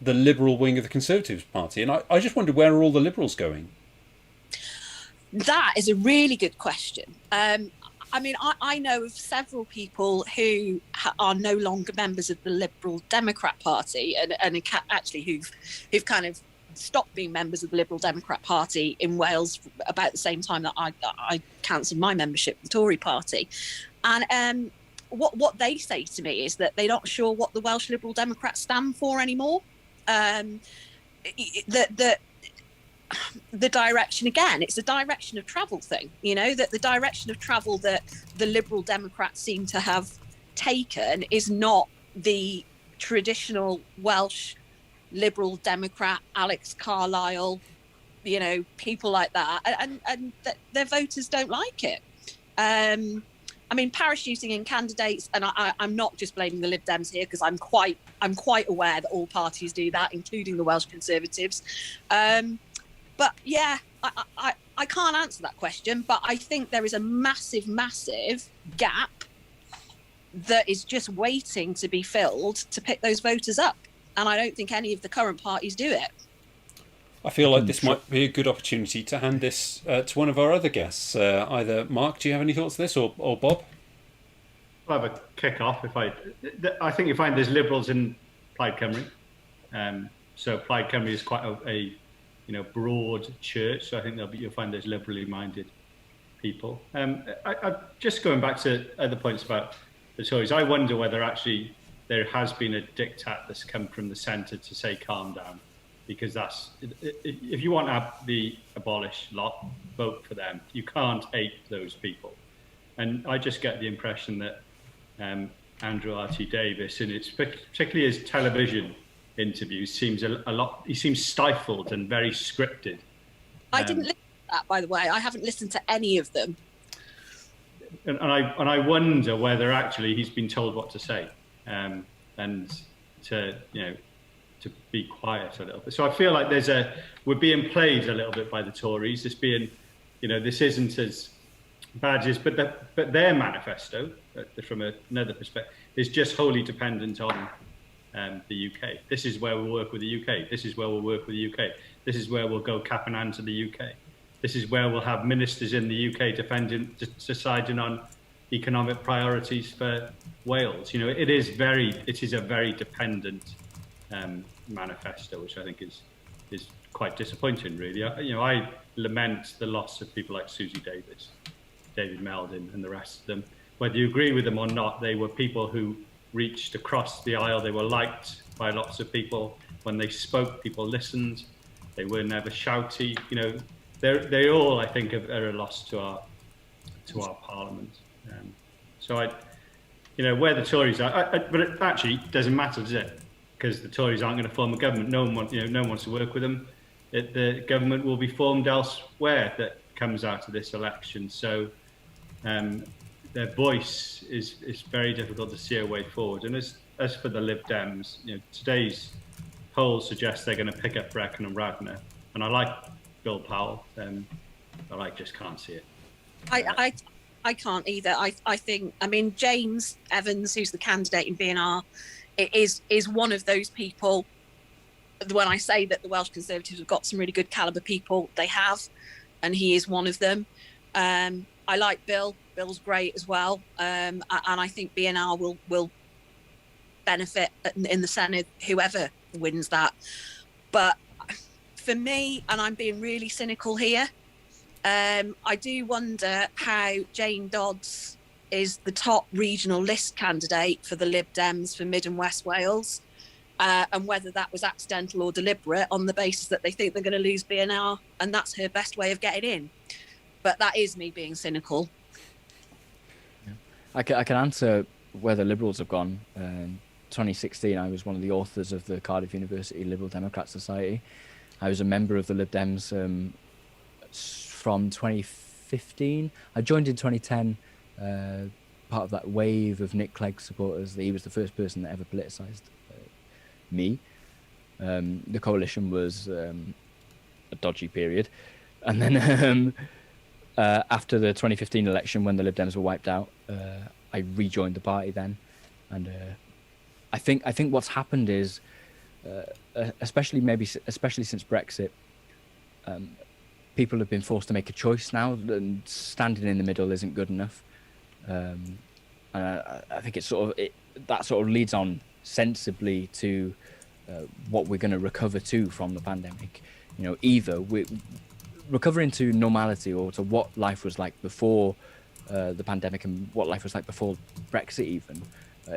liberal wing of the Conservative Party, and I just wonder, where are all the Liberals going? That is a really good question. I know of several people who are no longer members of the Liberal Democrat Party, and actually who've kind of stopped being members of the Liberal Democrat Party in Wales about the same time that I cancelled my membership of the Tory Party. And what they say to me is that they're not sure what the Welsh Liberal Democrats stand for anymore. The direction, again, it's a direction of travel thing, that the direction of travel that the Liberal Democrats seem to have taken is not the traditional Welsh Liberal Democrat, Alex Carlile, people like that, and their voters don't like it. Parachuting in candidates, and I'm not just blaming the Lib Dems here, because I'm quite aware that all parties do that, including the Welsh Conservatives. But yeah, I can't answer that question, but I think there is a massive gap that is just waiting to be filled to pick those voters up. And I don't think any of the current parties do it. I feel like this might be a good opportunity to hand this to one of our other guests. Either Mark, do you have any thoughts on this, or Bob? I'll have a kick-off. I think you find there's Liberals in Plaid Cymru. So Plaid Cymru is quite a broad church. So I think you'll find there's liberally minded people. Just going back to other points about the Tories, I wonder whether actually there has been a diktat that's come from the centre to say calm down, because that's, if you want to have the abolished lot, vote for them. You can't hate those people. And I just get the impression that Andrew R.T. Davis, in its particularly his television interviews, seems a lot. He seems stifled and very scripted. I didn't listen to that, by the way. I haven't listened to any of them. And I wonder whether actually he's been told what to say, and to be quiet a little bit. So I feel like we're being played a little bit by the Tories. This being, this isn't as bad as, but their manifesto, from another perspective, is just wholly dependent on the UK. This is where we'll work with the UK. This is where we'll work with the UK. This is where we'll go cap in hand to the UK. This is where we'll have ministers in the UK deciding on economic priorities for Wales. It is a very dependent manifesto, which I think is quite disappointing, really. I lament the loss of people like Susie Davis, David Meldon, and the rest of them. Whether you agree with them or not, they were people who reached across the aisle. They were liked by lots of people. When they spoke, people listened. They were never shouty. They all, I think, are a loss to our Parliament. So where the Tories are, but it actually doesn't matter, does it? Because the Tories aren't going to form a government. No one wants to work with them. The government will be formed elsewhere that comes out of this election. So their voice is very difficult to see a way forward. And as for the Lib Dems, today's polls suggest they're going to pick up Brecon and Radnor. And I like Bill Powell, but I just can't see it. I can't either. I think, James Evans, who's the candidate in BNR, is one of those people. When I say that the Welsh Conservatives have got some really good calibre people, they have, and he is one of them. I like Bill. Bill's great as well, and I think BNR will benefit in the Senedd, whoever wins that. But for me, and I'm being really cynical here, I do wonder how Jane Dodds is the top regional list candidate for the Lib Dems for Mid and West Wales, and whether that was accidental or deliberate on the basis that they think they're going to lose BNR, and that's her best way of getting in. But that is me being cynical. Yeah. I can answer where the Liberals have gone. 2016, I was one of the authors of the Cardiff University Liberal Democrat Society. I was a member of the Lib Dems from 2015. I joined in 2010, part of that wave of Nick Clegg supporters. He was the first person that ever politicised me. The coalition was a dodgy period. And then after the 2015 election, when the Lib Dems were wiped out, I rejoined the party then. And I think what's happened is, especially since Brexit, people have been forced to make a choice now, and standing in the middle isn't good enough. And I think that sort of leads on sensibly to what we're going to recover to from the pandemic. Either we recover into normality, or to what life was like before the pandemic and what life was like before Brexit even,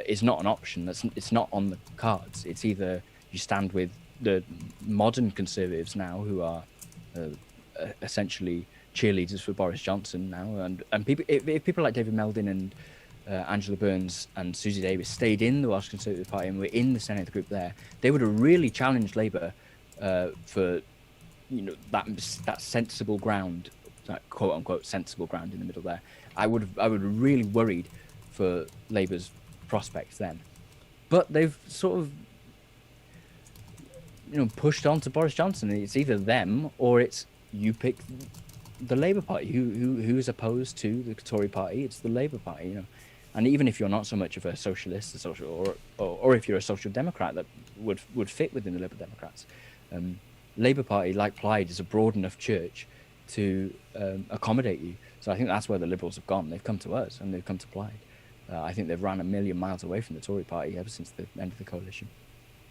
is not an option. It's not on the cards. It's either you stand with the modern Conservatives now, who are essentially cheerleaders for Boris Johnson now, and people, if people like David Meldon and Angela Burns and Susie Davis stayed in the Welsh Conservative Party and were in the Senedd group there, they would have really challenged Labour for that sensible ground, that quote unquote sensible ground in the middle there. I would have really worried for Labour's prospects then, but they've sort of pushed on to Boris Johnson. It's either them or it's you pick the Labour Party. Who's opposed to the Tory Party? It's the Labour Party, And even if you're not so much of a socialist, or if you're a social democrat that would fit within the Liberal Democrats, Labour Party, like Plaid, is a broad enough church to accommodate you. So I think that's where the Liberals have gone. They've come to us and they've come to Plaid. I think they've ran a million miles away from the Tory Party ever since the end of the coalition.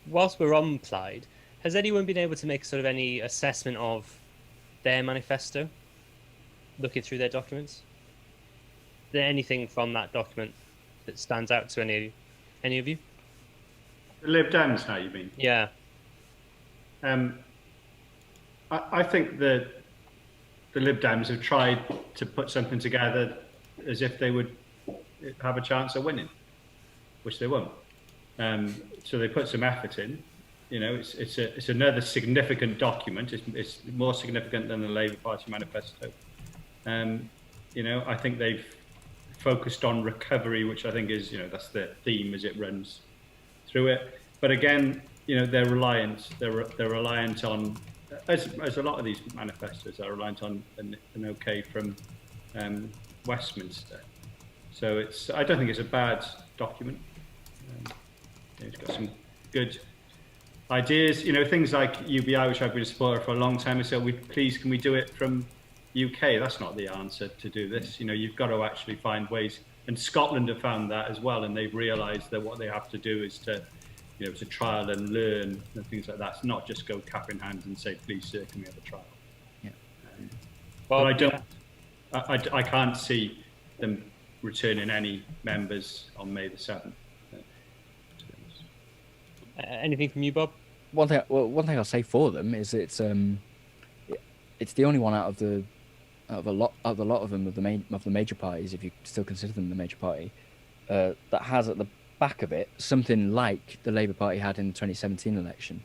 Whilst we're on Plaid, has anyone been able to make sort of any assessment of their manifesto? looking through their documents? Is there anything from that document that stands out to any of you? The Lib Dems, now you mean? Yeah. I think that the Lib Dems have tried to put something together as if they would have a chance of winning, which they won't. So they put some effort in. You know, it's another significant document. It's more significant than the Labour Party manifesto. You know, I think they've focused on recovery, which I think is, you know, that's the theme as it runs through it. But again, you know, they're reliant on, as a lot of these manifestos are reliant on an okay from Westminster. So I don't think it's a bad document. It's got some good ideas, you know, things like UBI, which I've been a supporter for a long time. So can we do it from UK? That's not the answer to do this. You know, you've got to actually find ways, and Scotland have found that as well, and they've realised that what they have to do is to, you know, to trial and learn and things like that. It's not just go cap in hand and say, please, sir, can we have a trial? Yeah. But I can't see them returning any members on May the 7th. Anything from you, Bob? One thing I'll say for them is it's the only one out of a lot of them of the major parties, if you still consider them the major party, that has at the back of it something like the Labour Party had in the 2017 election,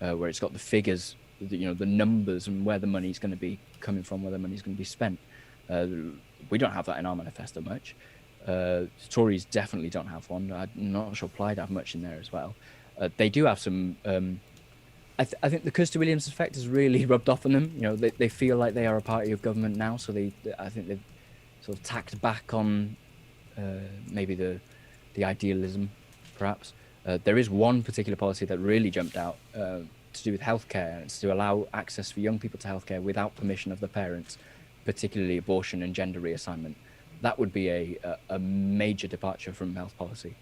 where it's got the figures, you know, the numbers and where the money's going to be coming from, where the money's going to be spent. We don't have that in our manifesto much. Tories definitely don't have one. I'm not sure Plaid have much in there as well. They do have some. I think the Kirsty Williams effect has really rubbed off on them. You know, they feel like they are a party of government now, so I think they've sort of tacked back on maybe the idealism, perhaps. There is one particular policy that really jumped out to do with healthcare. It's to allow access for young people to healthcare without permission of the parents, particularly abortion and gender reassignment. That would be a major departure from health policy.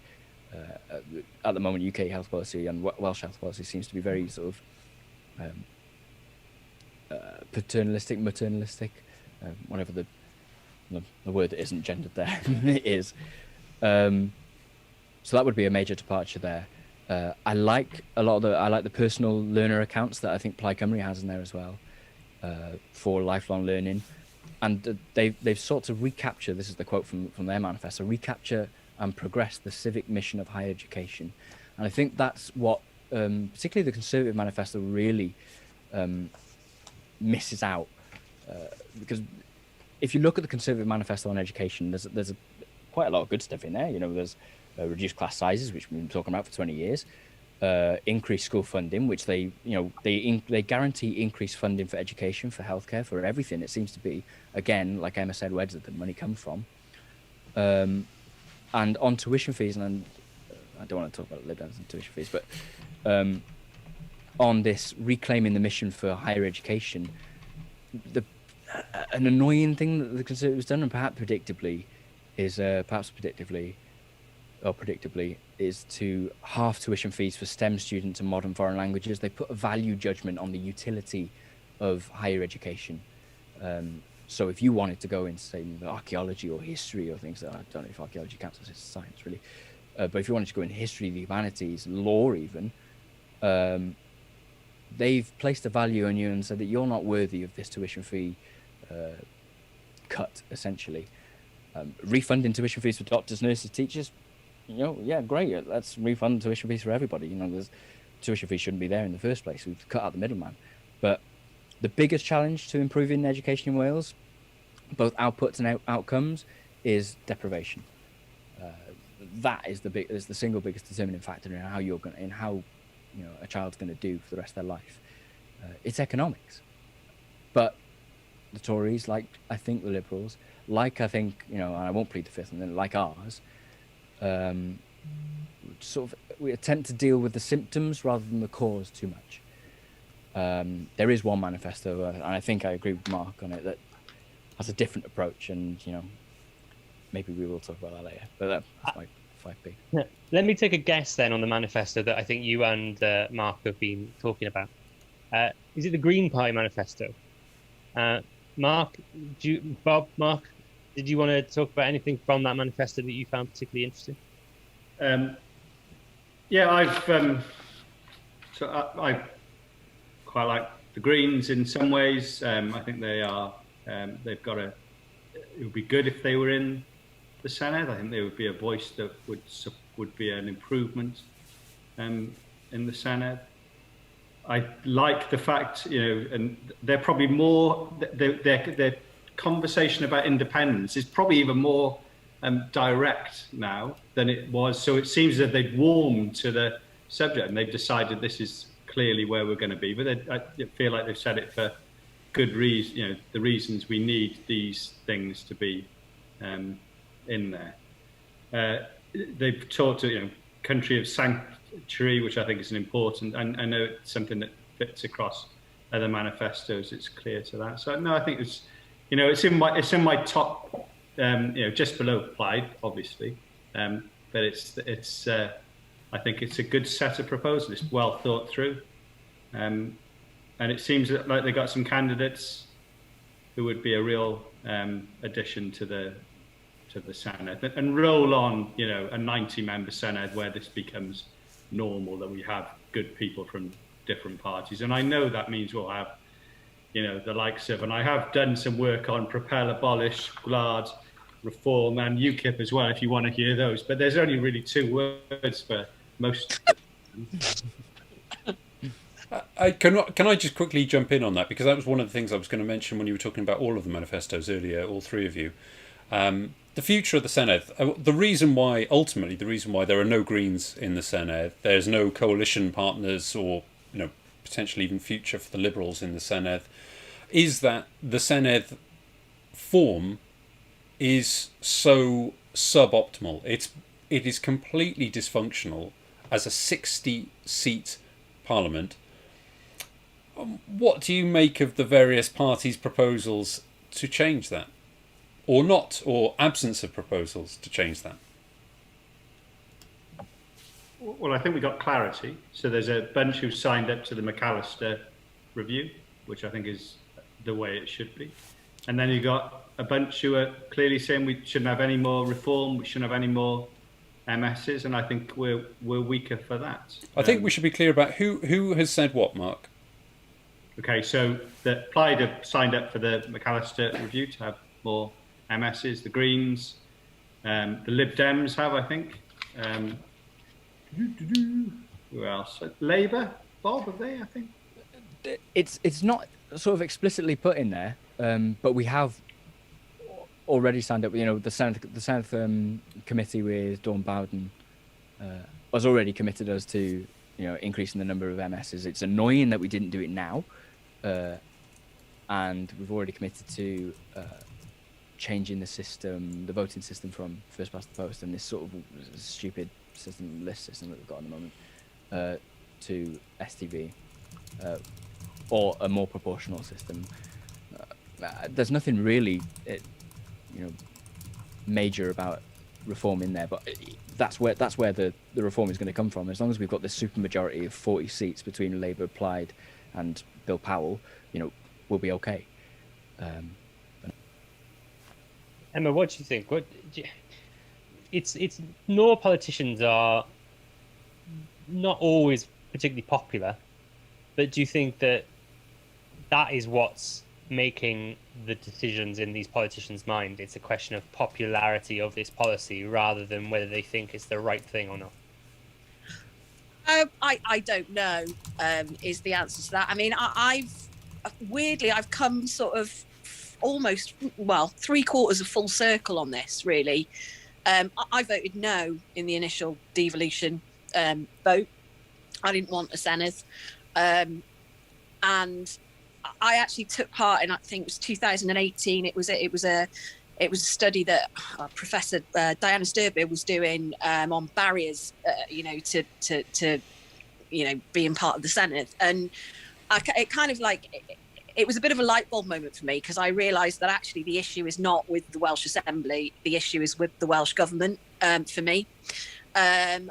At the moment, UK health policy and Welsh health policy seems to be very sort of paternalistic, maternalistic, whatever the word that isn't gendered there is. So that would be a major departure there. I like the personal learner accounts that I think Plaid Cymru has in there as well, for lifelong learning, and they've sought to recapture. This is the quote from their manifesto: recapture and progress the civic mission of higher education. And I think that's what particularly the Conservative manifesto really misses out, because if you look at the Conservative manifesto on education, there's quite a lot of good stuff in there. You know, there's reduced class sizes, which we've been talking about for 20 years, increased school funding, which they guarantee increased funding for education, for healthcare, for everything. It seems to be, again, like Emma said, where does the money come from? And on tuition fees, and I don't want to talk about Lib Dems and tuition fees, but on this reclaiming the mission for higher education, an annoying thing that the Conservatives done, and predictably, is to halve tuition fees for STEM students and modern foreign languages. They put a value judgment on the utility of higher education. So if you wanted to go into, say, archaeology or history or things like that, I don't know if archaeology counts as science, really. But if you wanted to go into history, the humanities, law even, they've placed a value on you and said that you're not worthy of this tuition fee cut, essentially. Refunding tuition fees for doctors, nurses, teachers, you know, yeah, great. Let's refund tuition fees for everybody. You know, tuition fees shouldn't be there in the first place. We've cut out the middleman. But the biggest challenge to improving education in Wales, both outputs and outcomes, is deprivation. That is the single biggest determining factor in how a child's going to do for the rest of their life. It's economics. But the Tories, like I think the Liberals, like I think, you know, and I won't plead the fifth, and then like ours, we attempt to deal with the symptoms rather than the cause too much. There is one manifesto, and I think I agree with Mark on it, that has a different approach, and, you know, maybe we will talk about that later. But that's my 5p. Yeah. Let me take a guess then on the manifesto that I think you and Mark have been talking about. Is it the Green Party manifesto? Mark, Mark, did you want to talk about anything from that manifesto that you found particularly interesting? Yeah, I quite like the Greens in some ways. I think they've got it would be good if they were in the Senedd. I think they would be a voice that would be an improvement in the Senedd. I like the fact, and they're probably more, their conversation about independence is probably even more direct now than it was. So it seems that they've warmed to the subject and they've decided this is clearly where we're going to be. But I feel like they've said it for good reason, the reasons we need these things to be in there. They've talked to, country of sanctuary, which I think is an important, and I know it's something that fits across other manifestos. It's clear to that. So no, I think it's, it's in my top, just below applied, obviously, but it's I think it's a good set of proposals. It's well thought through, and it seems like they got some candidates who would be a real addition to the Senedd, and roll on, a 90-member Senedd where this becomes normal, that we have good people from different parties. And I know that means we'll have, the likes of, and I have done some work on Propel, Abolish, GLAD, Reform, and UKIP as well, if you want to hear those. But there's only really 2 words for most. Can I just quickly jump in on that, because that was one of the things I was going to mention when you were talking about all of the manifestos earlier, all 3 of you. The future of the Senedd, the reason why there are no Greens in the Senedd, there's no coalition partners or, potentially even future for the Liberals in the Senedd, is that the Senedd form is so suboptimal. It is completely dysfunctional as a 60-seat parliament. What do you make of the various parties' proposals to change that? Or not, or absence of proposals to change that? Well, I think we got clarity. So there's a bunch who signed up to the McAllister review, which I think is the way it should be. And then you got a bunch who are clearly saying we shouldn't have any more reform, we shouldn't have any more MSs, and I think we're weaker for that. I think we should be clear about who has said what, Mark. Okay, so the Plaid have signed up for the McAllister review to have more MSs, the Greens, the Lib Dems have, I think. Who else? Labour, Bob, have they, I think? It's not sort of explicitly put in there, but we have already signed up. The Senedd committee with Dawn Bowden has already committed us to increasing the number of MSs. It's annoying that we didn't do it now, and we've already committed to changing the voting system from first past the post and this sort of stupid list system that we've got at the moment to STV, or a more proportional system. There's nothing really major about reform in there, but that's where the reform is going to come from. As long as we've got this supermajority of 40 seats between Labour, Plaid, and Bill Powell, we'll be okay. Emma, what do you think? It's nor politicians are not always particularly popular, but do you think that is what's making the decisions in these politicians' mind? It's a question of popularity of this policy rather than whether they think it's the right thing or not. I don't know is the answer to that. I mean, I've come sort of almost, 3/4 of full circle on this, really. I voted no in the initial devolution vote. I didn't want a Senedd, and I actually took part in, I think it was 2018. It was a study that Professor Diana Sturber was doing on barriers, to being part of the Senedd, and it kind of it was a bit of a light bulb moment for me, because I realised that actually the issue is not with the Welsh Assembly, the issue is with the Welsh Government, for me. And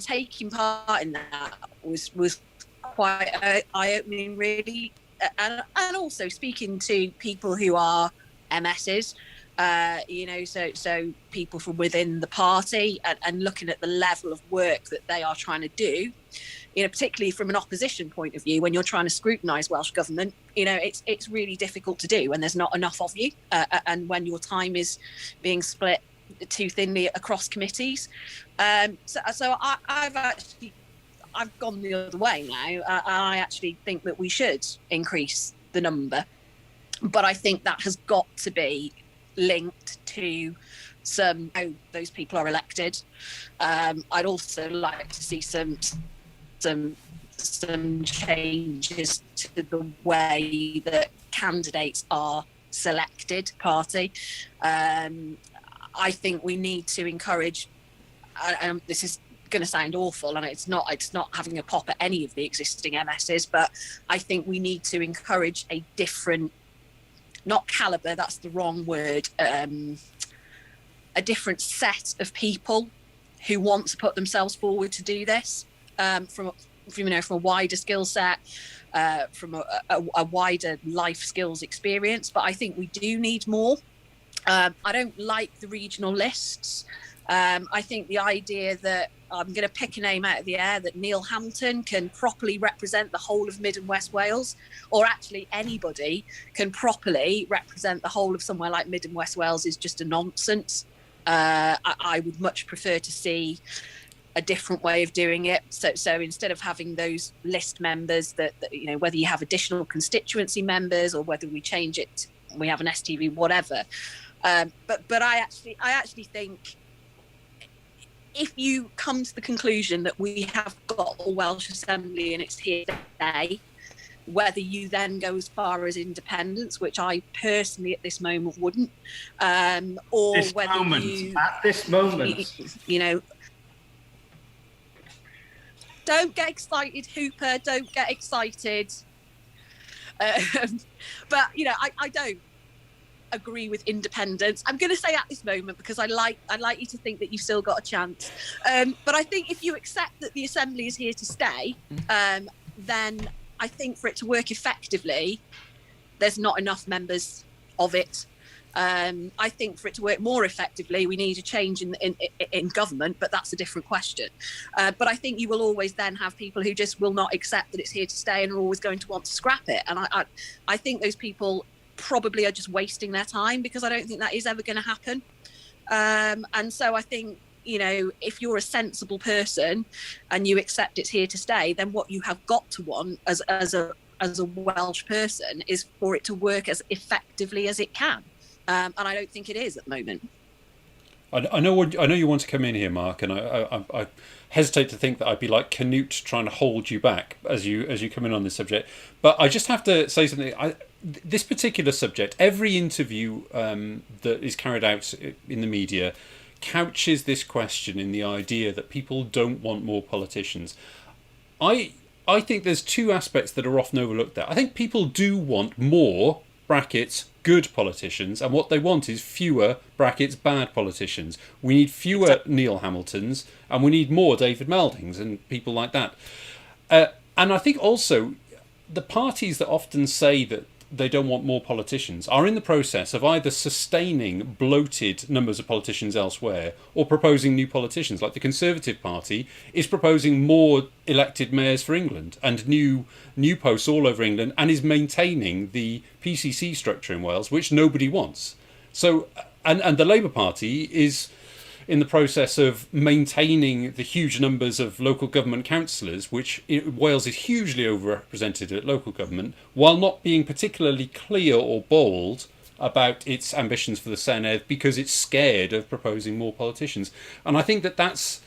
taking part in that was quite eye-opening, really. and also speaking to people who are MSs, so people from within the party, and looking at the level of work that they are trying to do, particularly from an opposition point of view, when you're trying to scrutinise Welsh Government, it's really difficult to do when there's not enough of you, and when your time is being split too thinly across committees. So I've gone the other way now. I actually think that we should increase the number, but I think that has got to be linked to how those people are elected. I'd also like to see some changes to the way that candidates are selected party. I think we need to encourage, and this is going to sound awful, and it's not having a pop at any of the existing MSs, but I think we need to encourage a different, not caliber, that's the wrong word, a different set of people who want to put themselves forward to do this, from a wider skill set, from a wider life skills experience. But I think we do need more. I don't like the regional lists. I think the idea that, I'm going to pick a name out of the air, that Neil Hamilton can properly represent the whole of Mid and West Wales, or actually anybody can properly represent the whole of somewhere like Mid and West Wales, is just a nonsense. I would much prefer to see a different way of doing it. So instead of having those list members that whether you have additional constituency members or whether we change it, we have an STV, whatever. But I actually think, if you come to the conclusion that we have got a Welsh Assembly and it's here to stay, whether you then go as far as independence, which I personally at this moment wouldn't, or this whether moment, you, at this moment, don't get excited, Hooper. Don't get excited. But I don't agree with independence. I'm going to say at this moment, because I like you to think that you've still got a chance. But I think if you accept that the Assembly is here to stay, then I think for it to work effectively, there's not enough members of it. I think for it to work more effectively, we need a change in government, but that's a different question. But I think you will always then have people who just will not accept that it's here to stay and are always going to want to scrap it. And I think those people probably are just wasting their time, because I don't think that is ever going to happen. And so I think, if you're a sensible person and you accept it's here to stay, then what you have got to want as a Welsh person is for it to work as effectively as it can. And I don't think it is at the moment. I know you want to come in here, Mark, and I hesitate to think that I'd be like Canute trying to hold you back as you come in on this subject. But I just have to say something. This particular subject, every interview that is carried out in the media couches this question in the idea that people don't want more politicians. I think there's two aspects that are often overlooked there. I think people do want more, brackets, good politicians, and what they want is fewer, brackets, bad politicians. We need fewer Neil Hamiltons, and we need more David Meldings and people like that. And I think also the parties that often say that they don't want more politicians are in the process of either sustaining bloated numbers of politicians elsewhere or proposing new politicians. Like the Conservative Party is proposing more elected mayors for England and new posts all over England, and is maintaining the PCC structure in Wales, which nobody wants. So, and the Labour Party is in the process of maintaining the huge numbers of local government councillors, which Wales is hugely overrepresented at local government, while not being particularly clear or bold about its ambitions for the Senedd, because it's scared of proposing more politicians. And I think that's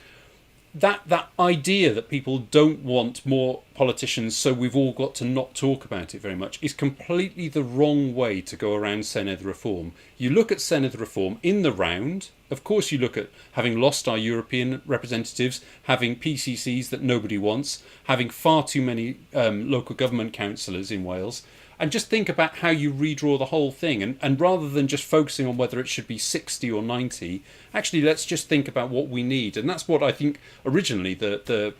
that idea that people don't want more politicians, so we've all got to not talk about it very much, is completely the wrong way to go around Senedd reform. You look at Senedd reform in the round. Of course, you look at having lost our European representatives, having PCCs that nobody wants, having far too many local government councillors in Wales, and just think about how you redraw the whole thing. And rather than just focusing on whether it should be 60 or 90, actually let's just think about what we need. And that's what I think originally the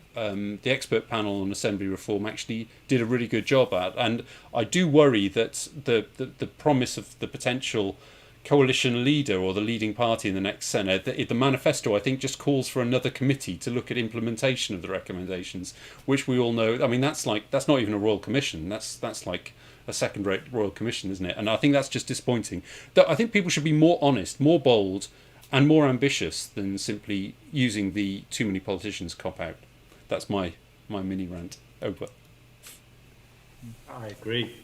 expert panel on assembly reform actually did a really good job at. And I do worry that the promise of the potential coalition leader or the leading party in the next Senedd, the manifesto, I think, just calls for another committee to look at implementation of the recommendations, which we all know, I mean, that's not even a royal commission, that's like a second-rate royal commission, isn't it? And I think that's just disappointing. I think people should be more honest, more bold, and more ambitious than simply using the too many politicians cop-out. That's my mini rant. Over. I agree.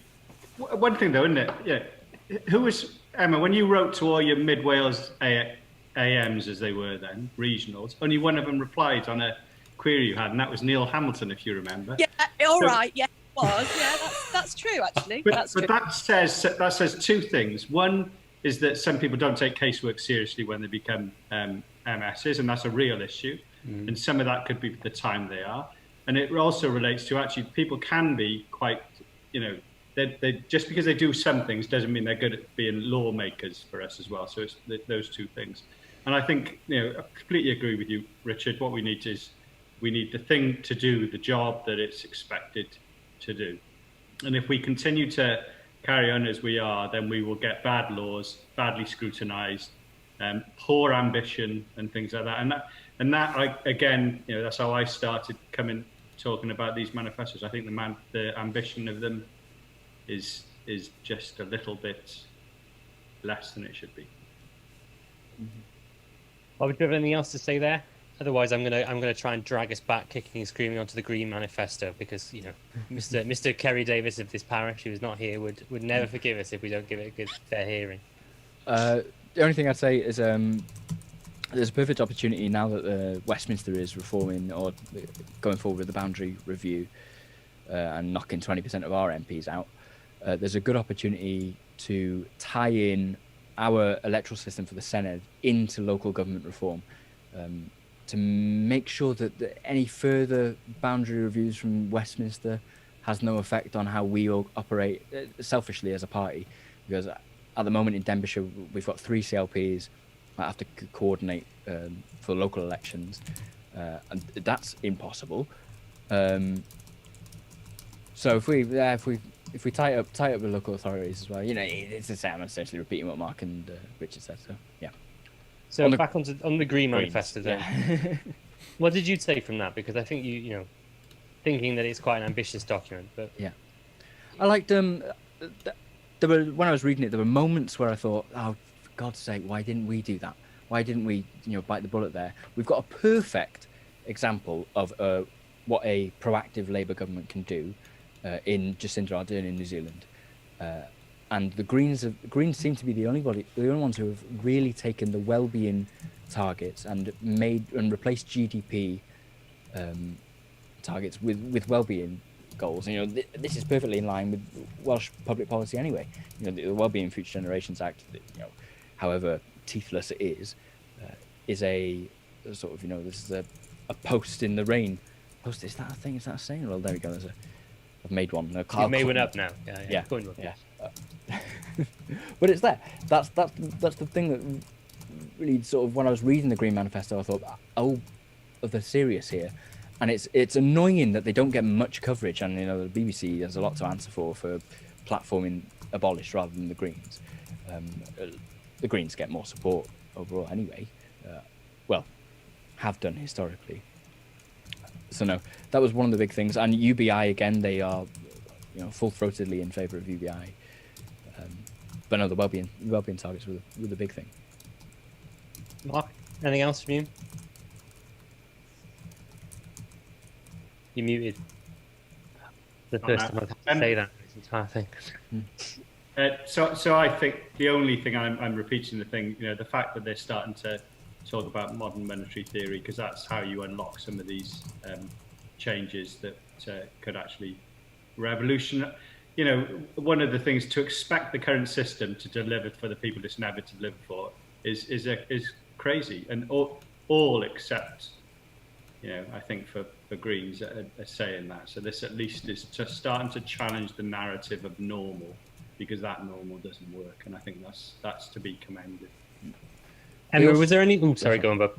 One thing though, isn't it? Yeah. Who was, Emma, when you wrote to all your Mid Wales AMs, as they were then, regionals, only one of them replied on a query you had, and that was Neil Hamilton, if you remember. Yeah, all right, yeah, it was. Yeah, that's true, actually. But That's true. that says two things. One is that some people don't take casework seriously when they become MSs, and that's a real issue. And some of that could be the time they are. And it also relates to actually people can be quite, they just because they do some things doesn't mean they're good at being lawmakers for us as well. So it's those two things. And I think, I completely agree with you, Richard. What we need is we need the thing to do the job that it's expected to do. And if we continue to carry on as we are, then we will get bad laws, badly scrutinised, poor ambition and things like that. And that again, that's how I started talking about these manifestos. I think the ambition of them is just a little bit less than it should be. Well, would you have anything else to say there? Otherwise, I'm gonna try and drag us back, kicking and screaming, onto the Green Manifesto, because Mr. Kerry Davis of this parish, who is not here, would never forgive us if we don't give it a good fair hearing. The only thing I'd say is there's a perfect opportunity now that Westminster is reforming or going forward with the boundary review and knocking 20% of our MPs out. There's a good opportunity to tie in our electoral system for the Senedd into local government reform, to make sure that any further boundary reviews from Westminster has no effect on how we all operate selfishly as a party. Because at the moment in Denbighshire, we've got 3 CLPs. I have to coordinate for local elections, and that's impossible. So if we tie up with local authorities as well, it's the same. I'm essentially repeating what Mark and Richard said. So yeah. So back on the Green Manifesto then. Yeah. What did you take from that? Because I think you thinking that it's quite an ambitious document, but yeah, I liked when I was reading it, there were moments where I thought, oh, for God's sake, why didn't we do that? Why didn't we, bite the bullet there? We've got a perfect example of what a proactive Labour government can do in Jacinda Ardern in New Zealand, and the Greens seem to be the only ones who have really taken the well-being targets and replaced GDP targets with well-being goals. This is perfectly in line with Welsh public policy anyway. The Wellbeing Future Generations Act, however teethless it is a sort of, this is a post in the rain. Post, is that a thing? Is that a saying? Well, there we go. I've made one. You've made one up now. Yeah. But it's there. That's the thing that really sort of, when I was reading the Green Manifesto, I thought, oh, they're serious here. And it's annoying that they don't get much coverage, and the BBC has a lot to answer for platforming abolished rather than the Greens. The Greens get more support overall anyway. Have done historically. So no, that was one of the big things. And UBI again, they are, full-throatedly in favour of UBI. But no, the wellbeing targets were the big thing. Mark, anything else from you? You're muted. The first time I've had to say that in this entire thing. So I think the only thing I'm repeating the thing, the fact that they're starting to talk about modern monetary theory, because that's how you unlock some of these changes that could actually revolution. One of the things to expect the current system to deliver for the people it's never delivered for is crazy, and all except I think for Greens are saying that. So this at least is just starting to challenge the narrative of normal, because that normal doesn't work, and I think that's to be commended. Emma, was there any? Oh, sorry, go on, Bob.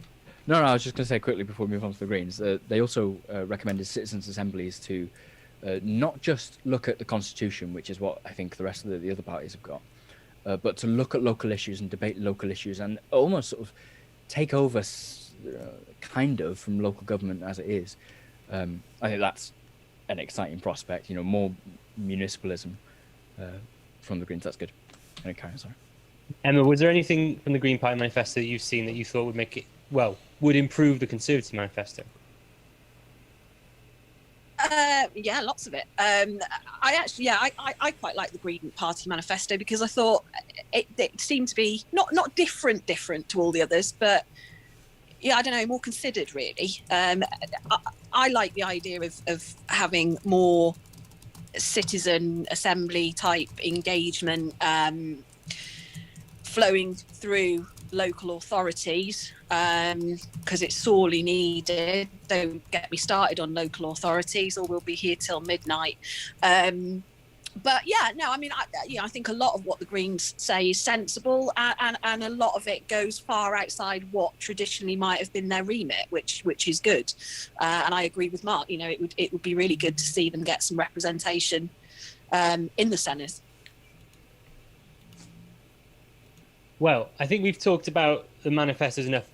No, I was just going to say quickly before we move on to the Greens, they also recommended citizens' assemblies to not just look at the Constitution, which is what I think the rest of the other parties have got, but to look at local issues and debate local issues and almost sort of take over kind of from local government as it is. I think that's an exciting prospect, more municipalism from the Greens. That's good. Okay, sorry. Emma, was there anything from the Green Party manifesto that you've seen that you thought would make it, would improve the Conservative manifesto? Yeah, lots of it. I quite like the Green Party manifesto because I thought it seemed to be not different to all the others, but yeah, I don't know, more considered really. I like the idea of having more citizen assembly type engagement flowing through local authorities because it's sorely needed. Don't get me started on local authorities, or we'll be here till midnight. But yeah, no, I mean, I think a lot of what the Greens say is sensible, and a lot of it goes far outside what traditionally might have been their remit, which is good. And I agree with Mark. It would be really good to see them get some representation in the Senedd. Well, I think we've talked about the manifestos enough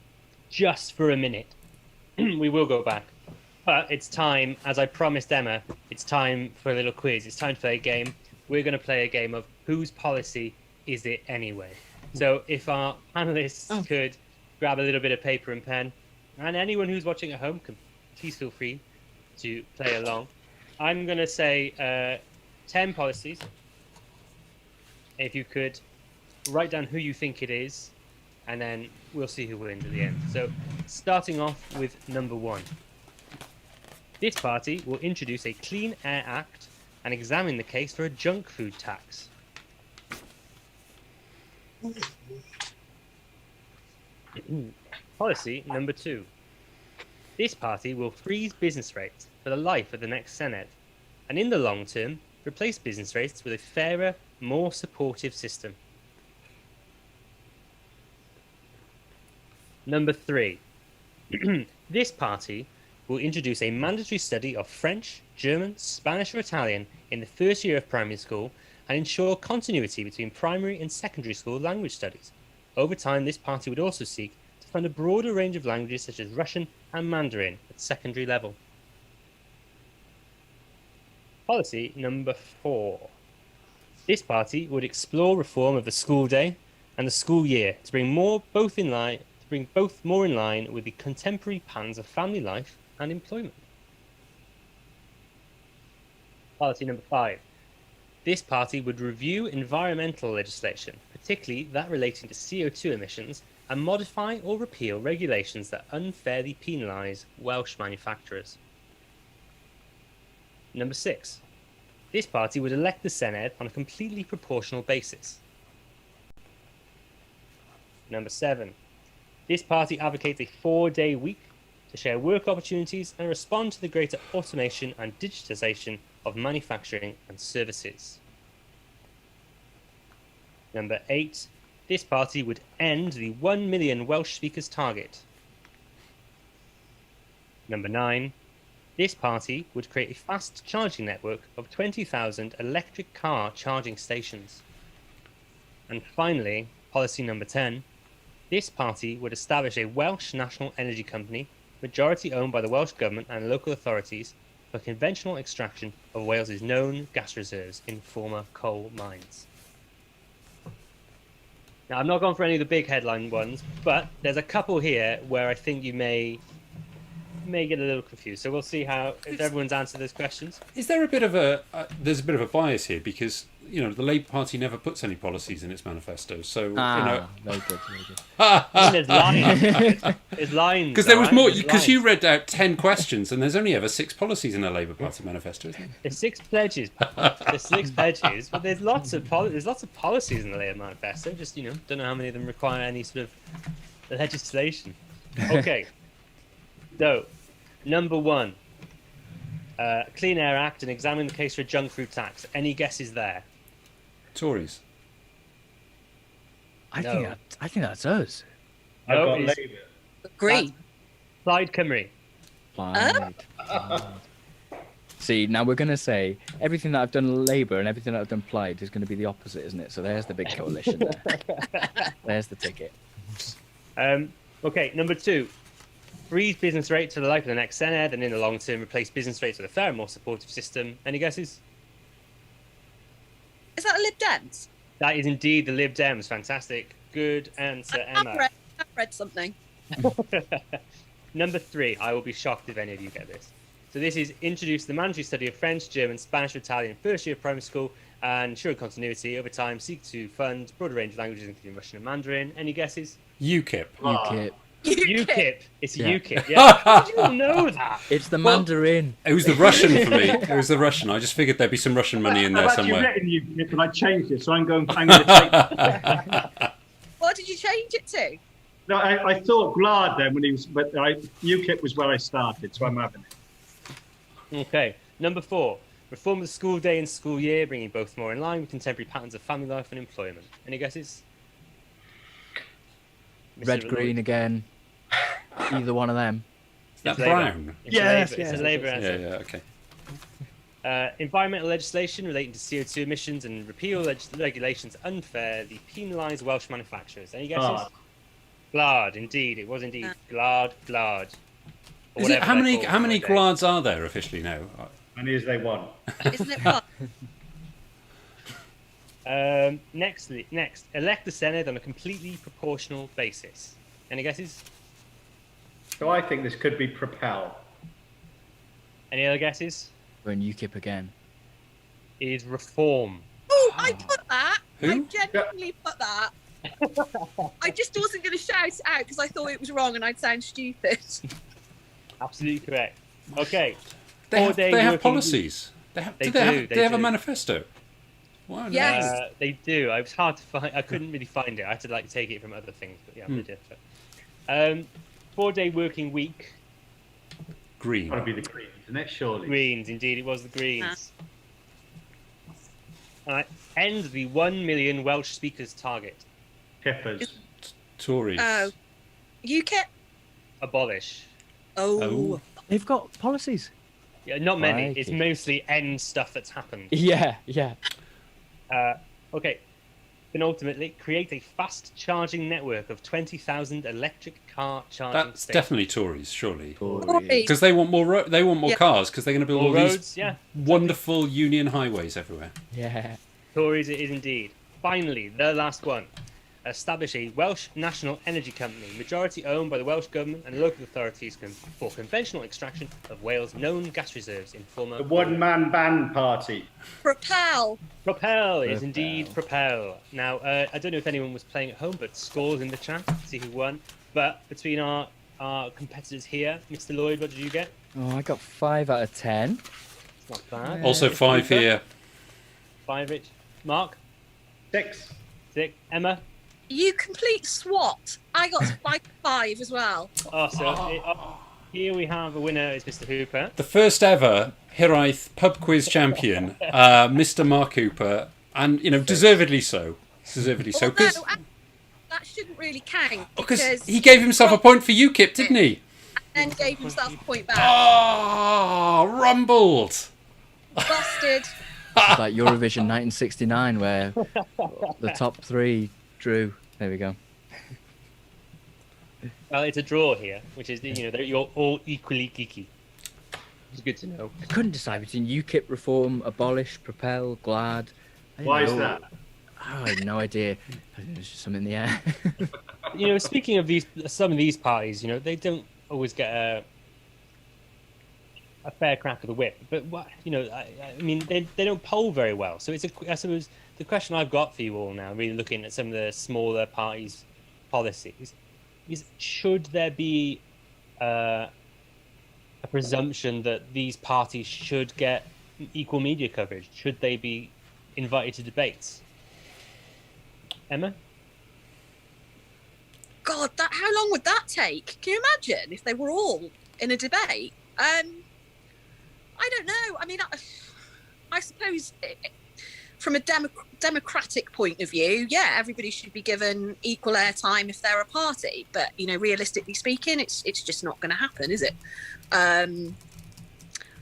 just for a minute. We will go back. But it's time, as I promised Emma, it's time for a little quiz. It's time to play a game. We're going to play a game of whose policy is it anyway? So if our panelists could grab a little bit of paper and pen, and anyone who's watching at home can please feel free to play along. I'm going to say 10 policies. If you could write down who you think it is, and then we'll see who wins at the end. So starting off with number 1. This party will introduce a Clean Air Act and examine the case for a junk food tax. Policy number 2. This party will freeze business rates for the life of the next Senedd, and in the long term, replace business rates with a fairer, more supportive system. Number 3. This party will introduce a mandatory study of French, German, Spanish or Italian in the first year of primary school and ensure continuity between primary and secondary school language studies. Over time, this party would also seek to fund a broader range of languages such as Russian and Mandarin at secondary level. Policy number 4. This party would explore reform of the school day and the school year to bring both more in line with the contemporary patterns of family life and employment. Policy number 5. This party would review environmental legislation, particularly that relating to CO2 emissions, and modify or repeal regulations that unfairly penalise Welsh manufacturers. Number 6. This party would elect the Senedd on a completely proportional basis. Number 7. This party advocates a 4-day week to share work opportunities and respond to the greater automation and digitisation of manufacturing and services. Number 8. This party would end the 1 million Welsh speakers target. Number 9. This party would create a fast charging network of 20,000 electric car charging stations. And finally, policy number 10. This party would establish a Welsh national energy company, majority owned by the Welsh Government and local authorities, for conventional extraction of Wales's known gas reserves in former coal mines. Now, I'm not going for any of the big headline ones, but there's a couple here where I think you may get a little confused. So we'll see if everyone's answered those questions. Is there a bit of there's a bit of a bias here because the Labour Party never puts any policies in its manifesto. So very good. There's lines. There's lines. Because there was more. Because you read out 10 questions, and there's only ever 6 policies in a Labour Party manifesto, isn't there? There's 6 pledges. There's 6 pledges, but there's lots of policies in the Labour manifesto. Just don't know how many of them require any sort of legislation. Okay. So, Number 1. Clean Air Act and examine the case for a junk food tax. Any guesses there? Tories. I No. think that's us. I've No, got it's- Labour. Green. Plaid Cymru. Plaid. See, now we're going to say everything that I've done Labour and everything that I've done Plaid is going to be the opposite, isn't it? So there's the big coalition there. There's the ticket. Okay, number 2. Freeze business rates for the life of the next Senedd, and in the long term, replace business rates with a fairer, more supportive system. Any guesses? Is that a Lib Dems? That is indeed the Lib Dems. Fantastic. Good answer, Emma. I've read something. Number 3. I will be shocked if any of you get this. So this is introduce the mandatory study of French, German, Spanish, Italian, first year of primary school, and ensure continuity over time. Seek to fund broader range of languages, including Russian and Mandarin. Any guesses? UKIP. UKIP. UKIP. It's Yeah. UKIP. Yeah. How did you know that? It's the Mandarin. It was the Russian for me. It was the Russian. I just figured there'd be some Russian money in there I've actually somewhere. written UKIP and I changed it, so I'm going to take What did you change it to? No, I thought GLAD then when he was, but UKIP was where I started, so I'm having it. Okay. Number 4. Reform the school day and school year, bringing both more in line with contemporary patterns of family life and employment. Any guesses? Red, Mr. green again. Either one of them. Is that It's Labour. brown? It's Yes, Labour. yes, It's a Labour Yeah, answer. yeah, okay. Environmental legislation relating to CO2 emissions and repeal regulations unfairly penalise Welsh manufacturers. Any guesses? GLAD. GLAD, indeed. It was indeed. GLAD. Or Is it, whatever how they're many called nowadays. GLADs are there officially now? Many as they want. Isn't it fun? Next, elect the Senedd on a completely proportional basis. Any guesses? So I think this could be Propel. Any other guesses? We're in UKIP again. It is reform. Oh, I put that. I Who? genuinely put that. I just wasn't going to shout it out because I thought it was wrong and I'd sound stupid. Absolutely correct. Okay. They have, 4-day they have working policies. They have, They do they do, have, they they have a do. manifesto. Wow, Yes. nice. They do. It was hard to find. I couldn't really find it. I had to take it from other things. But yeah, they did. 4-day working week. Green. Got to be the Greens, isn't it? Surely. Greens, indeed, it was the Greens. End the 1 million Welsh speakers target. Pippers. Tories. Oh. UKIP? Abolish. Oh. They've got policies. Yeah, not many. It's Crikey. mostly end stuff that's happened. Yeah. Okay. Then ultimately, create a fast charging network of 20,000 electric car charging That's stations. definitely Tories, surely. Tories. Because they want more. They want more Yeah. cars. Because they're going to build More all roads, these yeah. wonderful union highways everywhere. Yeah. Tories it is indeed. Finally, the last one. Establish a Welsh national energy company, majority owned by the Welsh Government and local authorities for conventional extraction of Wales' known gas reserves in former... The one-man band party. Propel. Propel is indeed Propel. Now, I don't know if anyone was playing at home, but scores in the chat, see who won. But between our competitors here, Mr. Lloyd, what did you get? Oh, I got 5 out of 10. It's not bad. Also 5 here. 5 each. Mark? 6. 6. Emma? You complete SWAT. I got 5 as well. Here we have a winner is Mr. Hooper. The first ever Hiraeth pub quiz champion, Mr. Mark Hooper, and deservedly so. Deservedly so. Although, that shouldn't really count Because he gave himself a point for UKIP, didn't he? and then gave himself a point back. Oh, rumbled. Busted. It's like Eurovision 1969, where the top 3 drew. There we go. Well, it's a draw here, which is, you're all equally geeky. It's good to know. I couldn't decide between UKIP, Reform, Abolish, Propel, GLAD. I didn't Why is know. that? Oh, I had no idea. There's just something in the air. Speaking of some of these parties, they don't always get a fair crack of the whip. But they don't poll very well. So I suppose the question I've got for you all now, really looking at some of the smaller parties' policies, is should there be a presumption that these parties should get equal media coverage? Should they be invited to debates? Emma? God, how long would that take? Can you imagine if they were all in a debate? I don't know. I mean, I suppose from a democratic point of view, yeah, everybody should be given equal airtime if they're a party. But realistically speaking, it's just not going to happen, is it?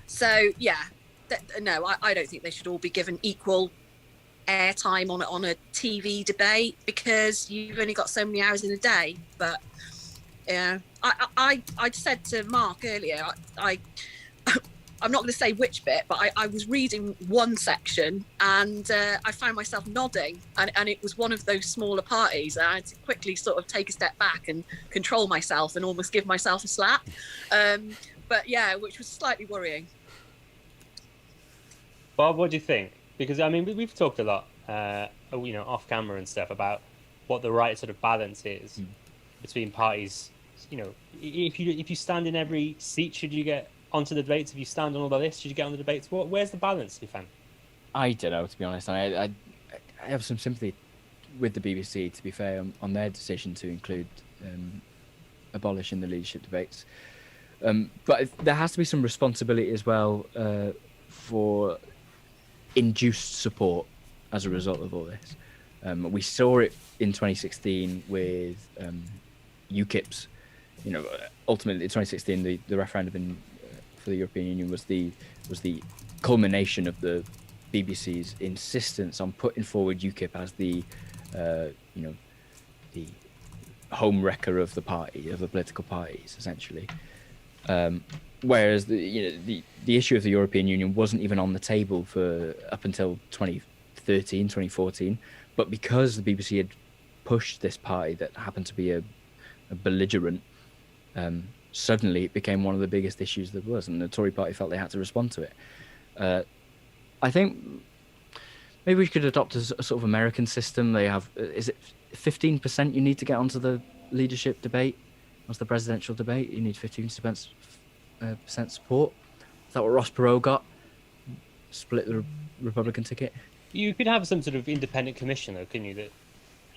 So yeah, no, I don't think they should all be given equal airtime on a TV debate, because you've only got so many hours in a day. But yeah, I said to Mark earlier, I'm not going to say which bit, but I was reading one section and I found myself nodding, and it was one of those smaller parties. I had to quickly sort of take a step back and control myself and almost give myself a slap. But yeah, which was slightly worrying. Bob, what do you think? Because I mean, we've talked a lot, off camera and stuff, about what the right sort of balance is between parties. If you stand in every seat, should you get onto the debates? If you stand on all the lists, should you get on the debates? Where's the balance, you found? I don't know, to be honest. I have some sympathy with the BBC, to be fair, on their decision to include abolishing the leadership debates. But there has to be some responsibility as well for induced support as a result of all this. We saw it in 2016 with UKIP's. Ultimately, in 2016, the referendum for the European Union was the culmination of the BBC's insistence on putting forward UKIP as the home wrecker of the political parties, essentially. Whereas the issue of the European Union wasn't even on the table for up until 2013, 2014, but because the BBC had pushed this party that happened to be a belligerent, suddenly it became one of the biggest issues there was, and the Tory party felt they had to respond to it. I think maybe we could adopt a sort of American system. They have, is it 15% you need to get onto the leadership debate? What's the presidential debate? You need 15% support. Is that what Ross Perot got? Split the Republican ticket? You could have some sort of independent commission, though, couldn't you, that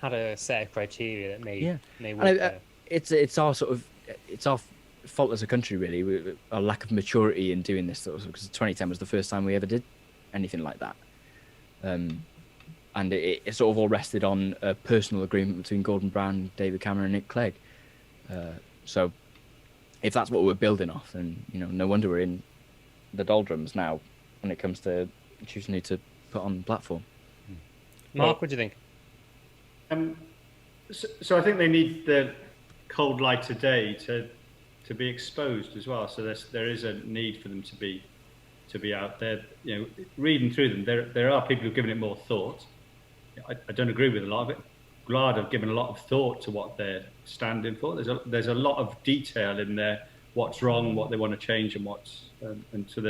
had a set of criteria that may work. It's our fault as a country, really, our lack of maturity in doing this, because 2010 was the first time we ever did anything like that. And it sort of all rested on a personal agreement between Gordon Brown, David Cameron and Nick Clegg. So if that's what we're building off, then no wonder we're in the doldrums now when it comes to choosing who to put on the platform. Mark, what do you think? So I think they need the cold light of day to be exposed as well. So there is a need for them to be out there. Reading through them, there are people who've given it more thought. I don't agree with a lot of it. Glad have given a lot of thought to what they're standing for. There's a lot of detail in there. What's wrong, what they want to change, and and so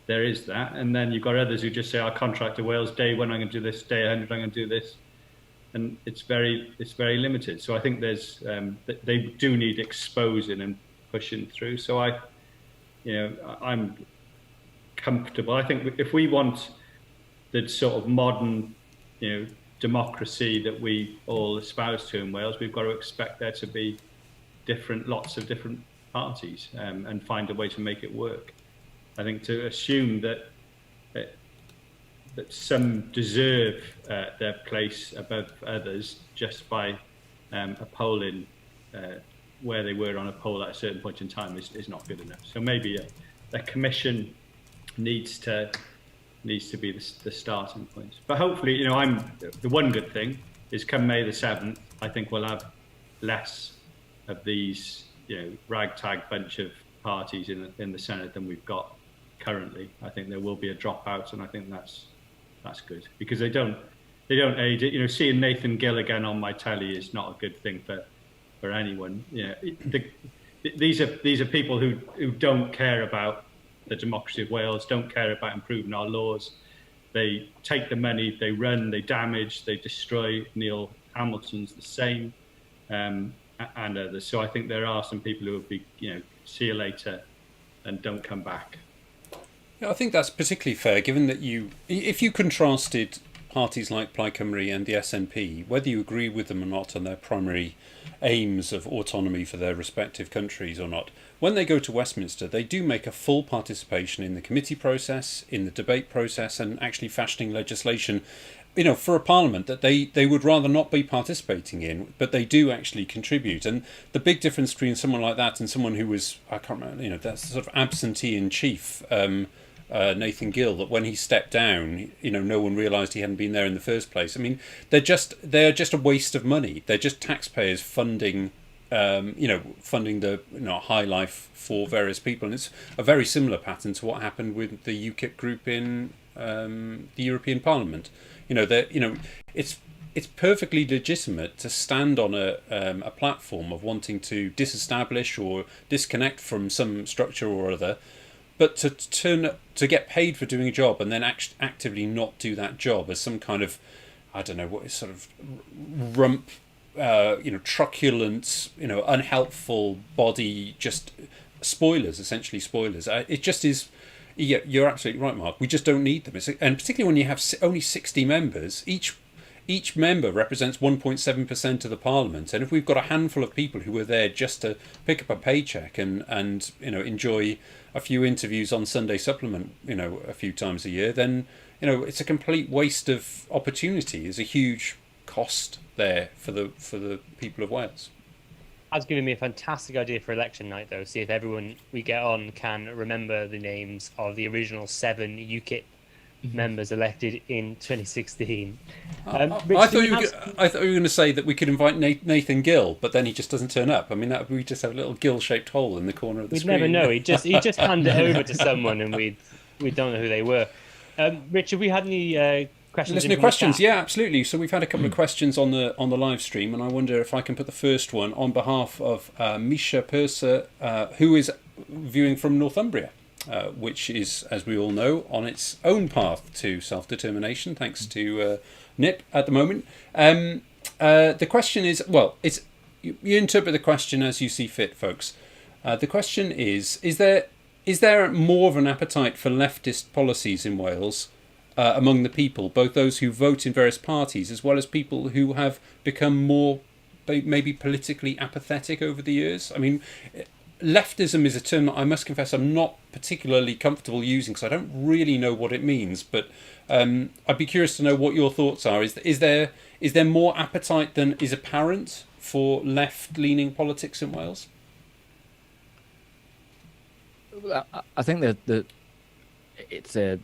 there is that. And then you've got others who just say, "Our contract to Wales, day 1 I'm going to do this, day 100 I'm going to do this," and it's very limited. So I think they do need exposing and pushing through. So I'm comfortable. I think if we want the sort of modern, democracy that we all espouse to in Wales, we've got to expect there to be lots of different parties, and find a way to make it work. I think to assume that some deserve their place above others just by a polling where they were on a poll at a certain point in time is not good enough. So maybe a commission needs to be the starting point. But hopefully, the one good thing is come May the 7th, I think we'll have less of these, ragtag bunch of parties in the Senedd than we've got currently. I think there will be a dropout, and I think that's good, because they don't aid it. Seeing Nathan Gill again on my telly is not a good thing for anyone. These are people who don't care about the democracy of Wales, don't care about improving our laws. They take the money, they run, they damage, they destroy. Neil Hamilton's the same, and others. So I think there are some people who will be, see you later and don't come back. Yeah, I think that's particularly fair, given that if you contrasted parties like Plaid Cymru and the SNP, whether you agree with them or not on their primary aims of autonomy for their respective countries or not, when they go to Westminster, they do make a full participation in the committee process, in the debate process, and actually fashioning legislation, for a parliament that they would rather not be participating in, but they do actually contribute. And the big difference between someone like that and someone who was, I can't remember, that's the sort of absentee in chief, Nathan Gill, that when he stepped down, no one realised he hadn't been there in the first place. I mean, they're just a waste of money. They're just taxpayers funding funding the high life for various people, and it's a very similar pattern to what happened with the UKIP group in the European Parliament. It's perfectly legitimate to stand on a platform of wanting to disestablish or disconnect from some structure or other, but to get paid for doing a job and then actively not do that job as some kind of, I don't know, what is sort of rump. Truculent, unhelpful body, just essentially spoilers. It just is. Yeah, you're absolutely right, Mark. We just don't need them, and particularly when you have only 60 members, each member represents 1.7% of the parliament, and if we've got a handful of people who are there just to pick up a paycheck and enjoy a few interviews on Sunday Supplement, a few times a year, then it's a complete waste of opportunity. There's a huge cost there for the people of Wales. That's given me a fantastic idea for election night, though. See if everyone we get on can remember the names of the original 7 UKIP members elected in 2016. I thought you were going to say that we could invite Nathan Gill, but then he just doesn't turn up. I mean, we just have a little Gill-shaped hole in the corner of the screen. We'd never know. He just hand it over to someone, and we don't know who they were. Richard, we had any listener questions? Yeah, absolutely. So we've had a couple of questions on the live stream, and I wonder if I can put the first one on behalf of Misha Purser, who is viewing from Northumbria, which is, as we all know, on its own path to self-determination, thanks to NIP at the moment. The question is, you interpret the question as you see fit, folks. The question is there more of an appetite for leftist policies in Wales among the people, both those who vote in various parties as well as people who have become more maybe politically apathetic over the years? I mean, leftism is a term that I must confess I'm not particularly comfortable using because I don't really know what it means, but I'd be curious to know what your thoughts are. Is there more appetite than is apparent for left-leaning politics in Wales? I think that it's a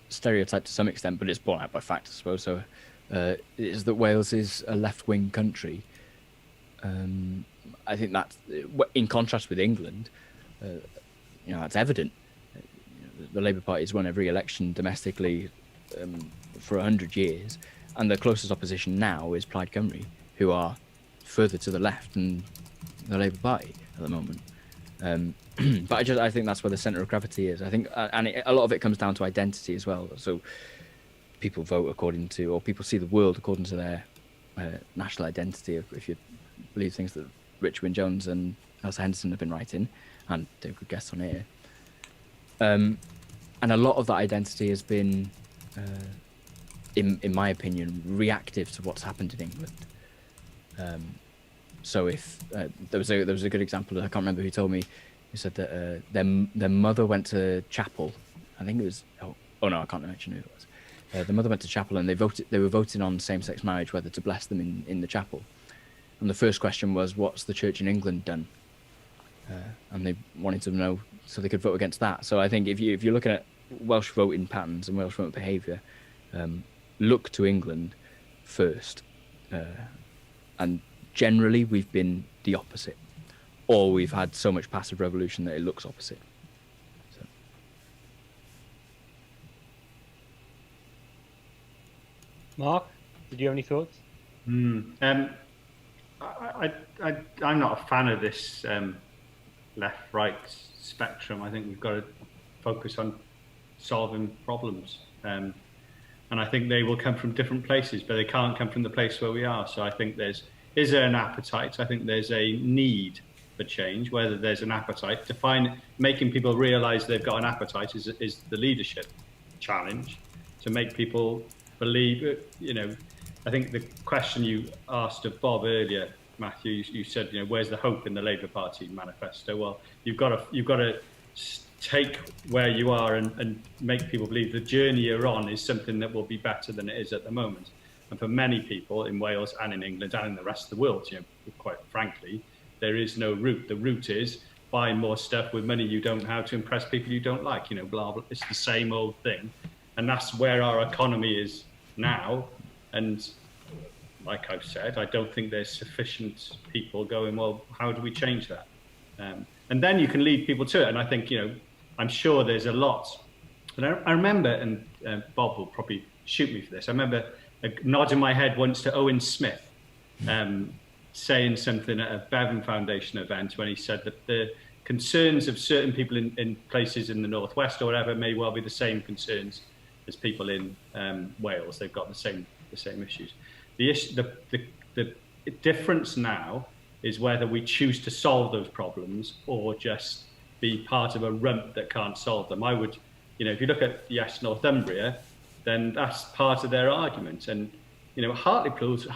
stereotype to some extent, but it's borne out by fact, I suppose. So, is that Wales is a left-wing country. I think that's in contrast with England. That's evident. The Labour Party has won every election domestically for 100 years, and the closest opposition now is Plaid Cymru, who are further to the left than the Labour Party at the moment. But I think that's where the centre of gravity is. I think, and a lot of it comes down to identity as well. So people vote according to, or people see the world according to their national identity. If you believe things that Rich Wyn-Jones and Elsa Henderson have been writing, and they're good guests on here. And a lot of that identity has been, in my opinion, reactive to what's happened in England. So if there was a good example, I can't remember who told me, who said that their mother went to chapel. I think it was oh no, I can't mention who it was. The mother went to chapel and they were voting on same-sex marriage, whether to bless them in the chapel. And the first question was, what's the Church in England done? And they wanted to know so they could vote against that. So I think if you're looking at Welsh voting patterns and Welsh voting behaviour, look to England first. And generally we've been the opposite, or we've had so much passive revolution that it looks opposite. So. Mark, did you have any thoughts? I'm not a fan of this left-right spectrum. I think we've got to focus on solving problems. And I think they will come from different places, but they can't come from the place where we are. So I think is there an appetite? I think there's a need for change. Whether there's an appetite, making people realise they've got an appetite is the leadership challenge. To make people believe, I think the question you asked of Bob earlier, Matthew, you said, where's the hope in the Labour Party manifesto? Well, you've got to take where you are and make people believe the journey you're on is something that will be better than it is at the moment. And for many people in Wales and in England and in the rest of the world, quite frankly, there is no route. The route is buy more stuff with money you don't have to impress people you don't like, blah, blah. It's the same old thing. And that's where our economy is now. And like I've said, I don't think there's sufficient people going, well, how do we change that? And then you can lead people to it. And I think, I'm sure there's a lot. But I remember, and Bob will probably shoot me for this, I remember nodding my head once to Owen Smith, saying something at a Bevan Foundation event when he said that the concerns of certain people in places in the northwest or whatever may well be the same concerns as people in Wales. They've got the same issues. The difference now is whether we choose to solve those problems or just be part of a rump that can't solve them. I would, if you look at Yes Northumbria, then that's part of their argument. And Hartlepool's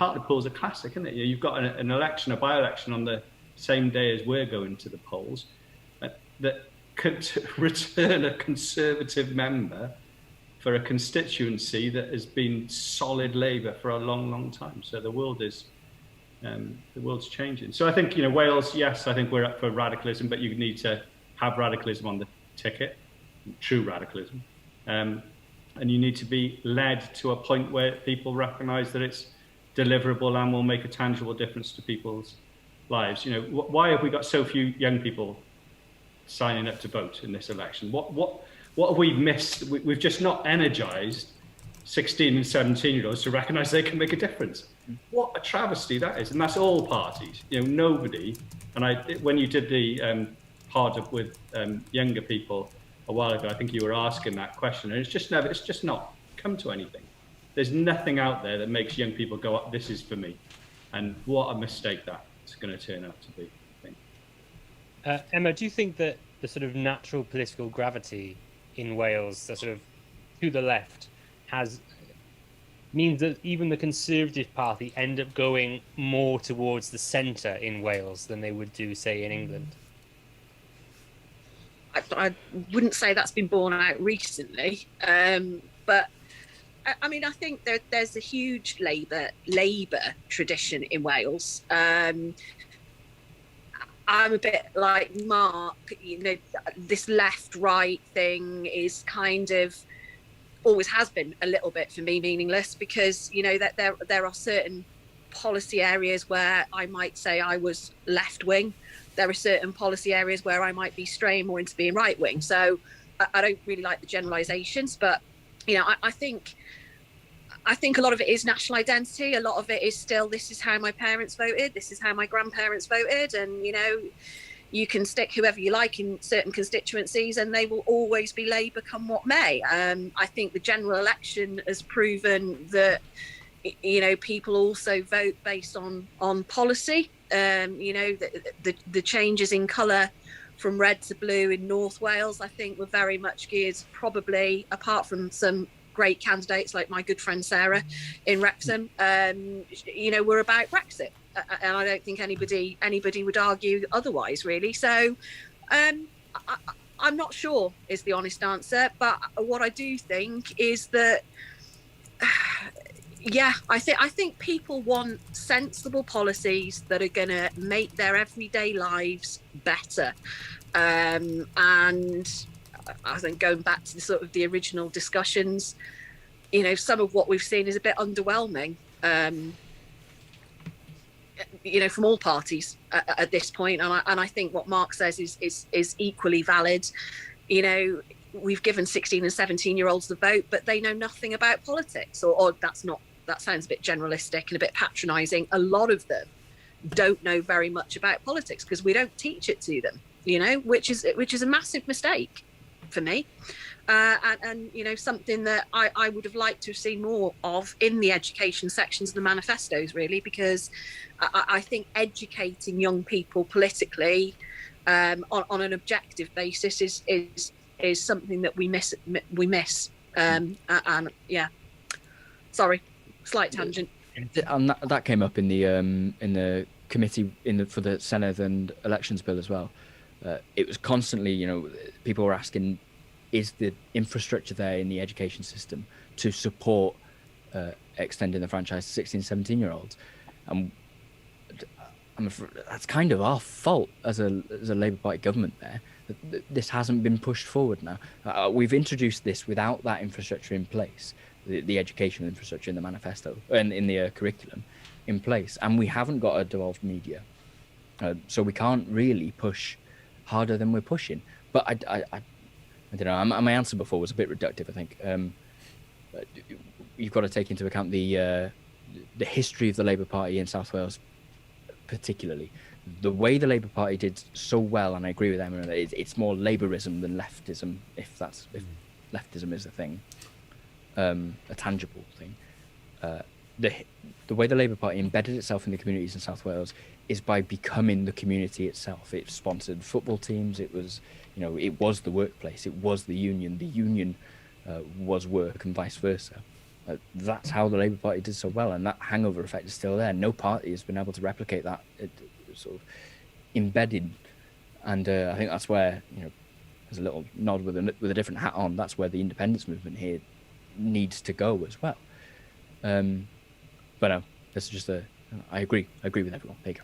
a classic, isn't it? You've got an election, a by-election on the same day as we're going to the polls, that could return a Conservative member for a constituency that has been solid Labour for a long, long time. So the world's changing. So I think, Wales, yes, I think we're up for radicalism, but you need to have radicalism on the ticket, true radicalism. And you need to be led to a point where people recognise that it's deliverable and will make a tangible difference to people's lives. Why have we got so few young people signing up to vote in this election? What have we missed? We've just not energised 16 and 17-year-olds to recognise they can make a difference. What a travesty that is. And that's all parties. Nobody. And when you did the pod with younger people a while ago, I think you were asking that question, and it's just not come to anything. There's nothing out there that makes young people go, this is for me. And what a mistake that's going to turn out to be, I think. Emma, do you think that the sort of natural political gravity in Wales, the sort of to the left, means that even the Conservative Party end up going more towards the centre in Wales than they would do, say, in England? I wouldn't say that's been borne out recently, but I think there's a huge Labour tradition in Wales. I'm a bit like Mark. This left-right thing is kind of always has been a little bit for me meaningless, because that there are certain policy areas where I might say I was left-wing. There are certain policy areas where I might be straying more into being right wing. So I don't really like the generalizations, but I think a lot of it is national identity. A lot of it is still, this is how my parents voted, this is how my grandparents voted, and you can stick whoever you like in certain constituencies and they will always be Labour come what may. I think the general election has proven that people also vote based on policy. The changes in colour from red to blue in North Wales, I think, were very much geared, probably apart from some great candidates like my good friend Sarah in Wrexham, were about Brexit, and I don't think anybody would argue otherwise, really. So I'm not sure is the honest answer, but what I do think is that I think people want sensible policies that are going to make their everyday lives better. And I think going back to the sort of the original discussions, some of what we've seen is a bit underwhelming, from all parties at this point. And I think what Mark says is equally valid. We've given 16 and 17-year-olds the vote, but they know nothing about politics, or that sounds a bit generalistic and a bit patronising. A lot of them don't know very much about politics because we don't teach it to them, which is a massive mistake for me. And something that I would have liked to have seen more of in the education sections of the manifestos, really, because I think educating young people politically on an objective basis is something that we miss. And yeah. Sorry, slight tangent. And that came up in the committee for the Senedd and Elections bill as well. It was constantly, people were asking, is the infrastructure there in the education system to support extending the franchise to 16, 17-year-olds? And that's kind of our fault as a Labour Party government there. This hasn't been pushed forward now. We've introduced this without that infrastructure in place, the educational infrastructure in the manifesto and in the curriculum in place, and we haven't got a devolved media, so we can't really push harder than we're pushing. But I don't know. My answer before was a bit reductive, I think. You've got to take into account the history of the Labour Party in South Wales, particularly. The way the Labour Party did so well, and I agree with Emma, it's more Labourism than leftism, if leftism is a thing, a tangible thing. The way the Labour Party embedded itself in the communities in South Wales is by becoming the community itself. It sponsored football teams. It was, it was the workplace. It was the union. The union was work, and vice versa. That's how the Labour Party did so well, and that hangover effect is still there. No party has been able to replicate that sort of embedded, and I think that's where, there's a little nod with a different hat on. That's where the independence movement here needs to go as well. But no, this is just I agree with everyone. There you go.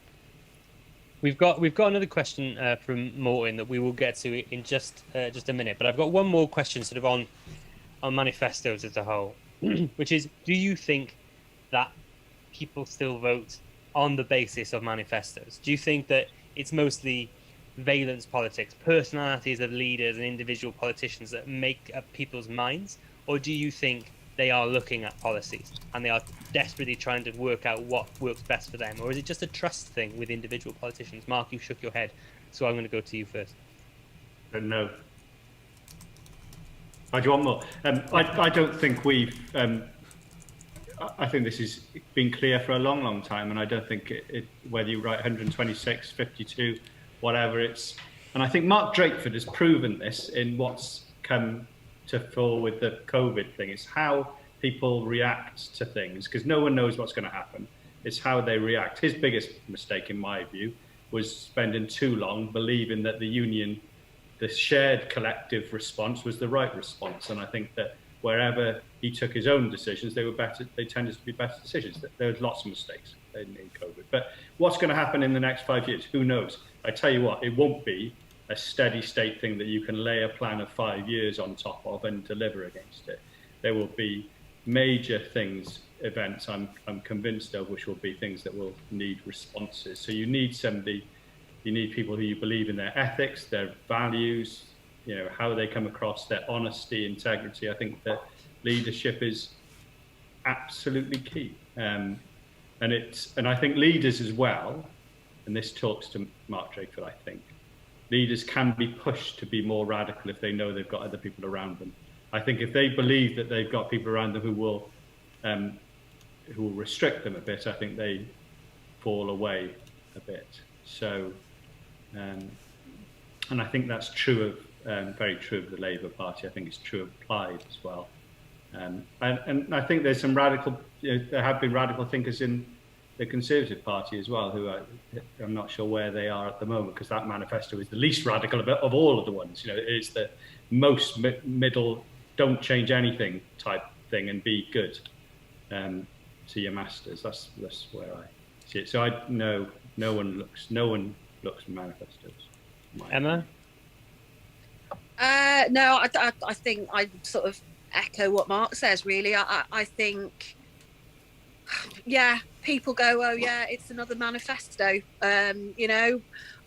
We've got another question from Morton that we will get to in just a minute. But I've got one more question sort of on manifestos as a whole, which is, do you think that people still vote on the basis of manifestos? Do you think that it's mostly valence politics, personalities of leaders and individual politicians that make up people's minds? Or do you think they are looking at policies and they are desperately trying to work out what works best for them? Or is it just a trust thing with individual politicians? Mark, you shook your head, so I'm going to go to you first. No. Do you want more? I don't think we've... I think this has been clear for a long, long time, and I don't think whether you write 126, 52, whatever it's... And I think Mark Drakeford has proven this in what's come to fore with the COVID thing. It's how people react to things, because no one knows what's going to happen. It's how they react. His biggest mistake, in my view, was spending too long believing that the union, the shared collective response, was the right response. And I think that wherever he took his own decisions, they tended to be better decisions. There were lots of mistakes in COVID. But what's going to happen in the next 5 years? Who knows? I tell you what, it won't be a steady state thing that you can lay a plan of 5 years on top of and deliver against it. There will be major things, events, I'm convinced of, which will be things that will need responses. So you need somebody, you need people who you believe in their ethics, their values, how they come across, their honesty, integrity. I think that leadership is absolutely key. And I think leaders as well, and this talks to Mark Drakeford, I think, leaders can be pushed to be more radical if they know they've got other people around them. I think if they believe that they've got people around them who will restrict them a bit, I think they fall away a bit. So, and I think that's true of, very true of the Labour Party. I think it's true of Plaid as well. And I think there's some radical, there have been radical thinkers in the Conservative Party as well, who I'm not sure where they are at the moment, because that manifesto is the least radical of all of the ones. It's the most middle, don't change anything type thing and be good to your masters. That's where I see it. So no one looks at manifestos. Emma? No, I think I sort of echo what Mark says, really. I think, yeah, people go, oh yeah, it's another manifesto.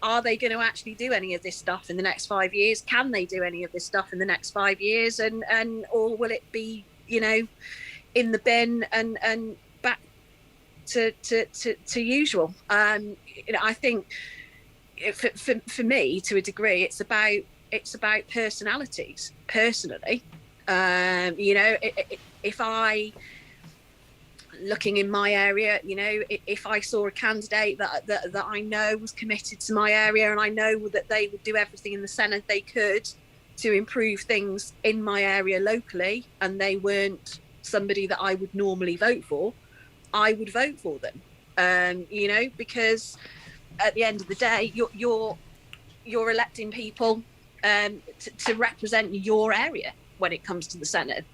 Are they going to actually do any of this stuff in the next 5 years? Can they do any of this stuff in the next 5 years? And or will it be, in the bin and back to usual? I think for me, to a degree, it's about personalities. Personally, if I, looking in my area, if I saw a candidate that I know was committed to my area, and I know that they would do everything in the Senedd they could to improve things in my area locally, and they weren't somebody that I would normally vote for, I would vote for them. You know, because at the end of the day, you're electing people to represent your area when it comes to the Senedd.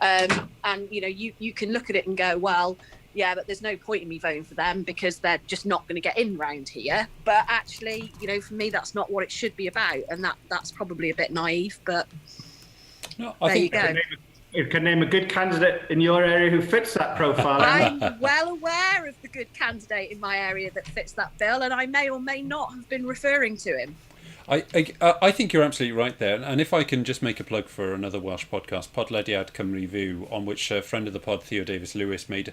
And you know, you can look at it and go, well, yeah, but there's no point in me voting for them because they're just not going to get in round here. But actually, you know, for me, that's not what it should be about, and that's probably a bit naive. But No, there you go. You can name a good candidate in your area who fits that profile. I'm well aware of the good candidate in my area that fits that bill, and I may or may not have been referring to him. I think you're absolutely right there. And if I can just make a plug for another Welsh podcast, Podlediad Cymru Fyw, on which a friend of the pod, Theo Davis-Lewis, made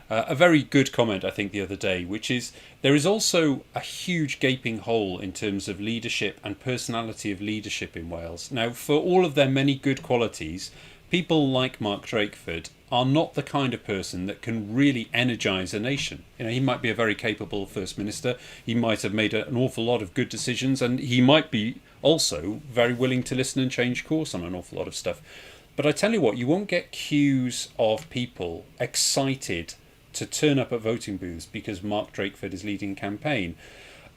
a very good comment, I think, the other day, which is there is also a huge gaping hole in terms of leadership and personality of leadership in Wales. Now, for all of their many good qualities, people like Mark Drakeford are not the kind of person that can really energise a nation. You know, he might be a very capable First Minister, he might have made an awful lot of good decisions, and he might be also very willing to listen and change course on an awful lot of stuff. But I tell you what, you won't get queues of people excited to turn up at voting booths because Mark Drakeford is leading campaign.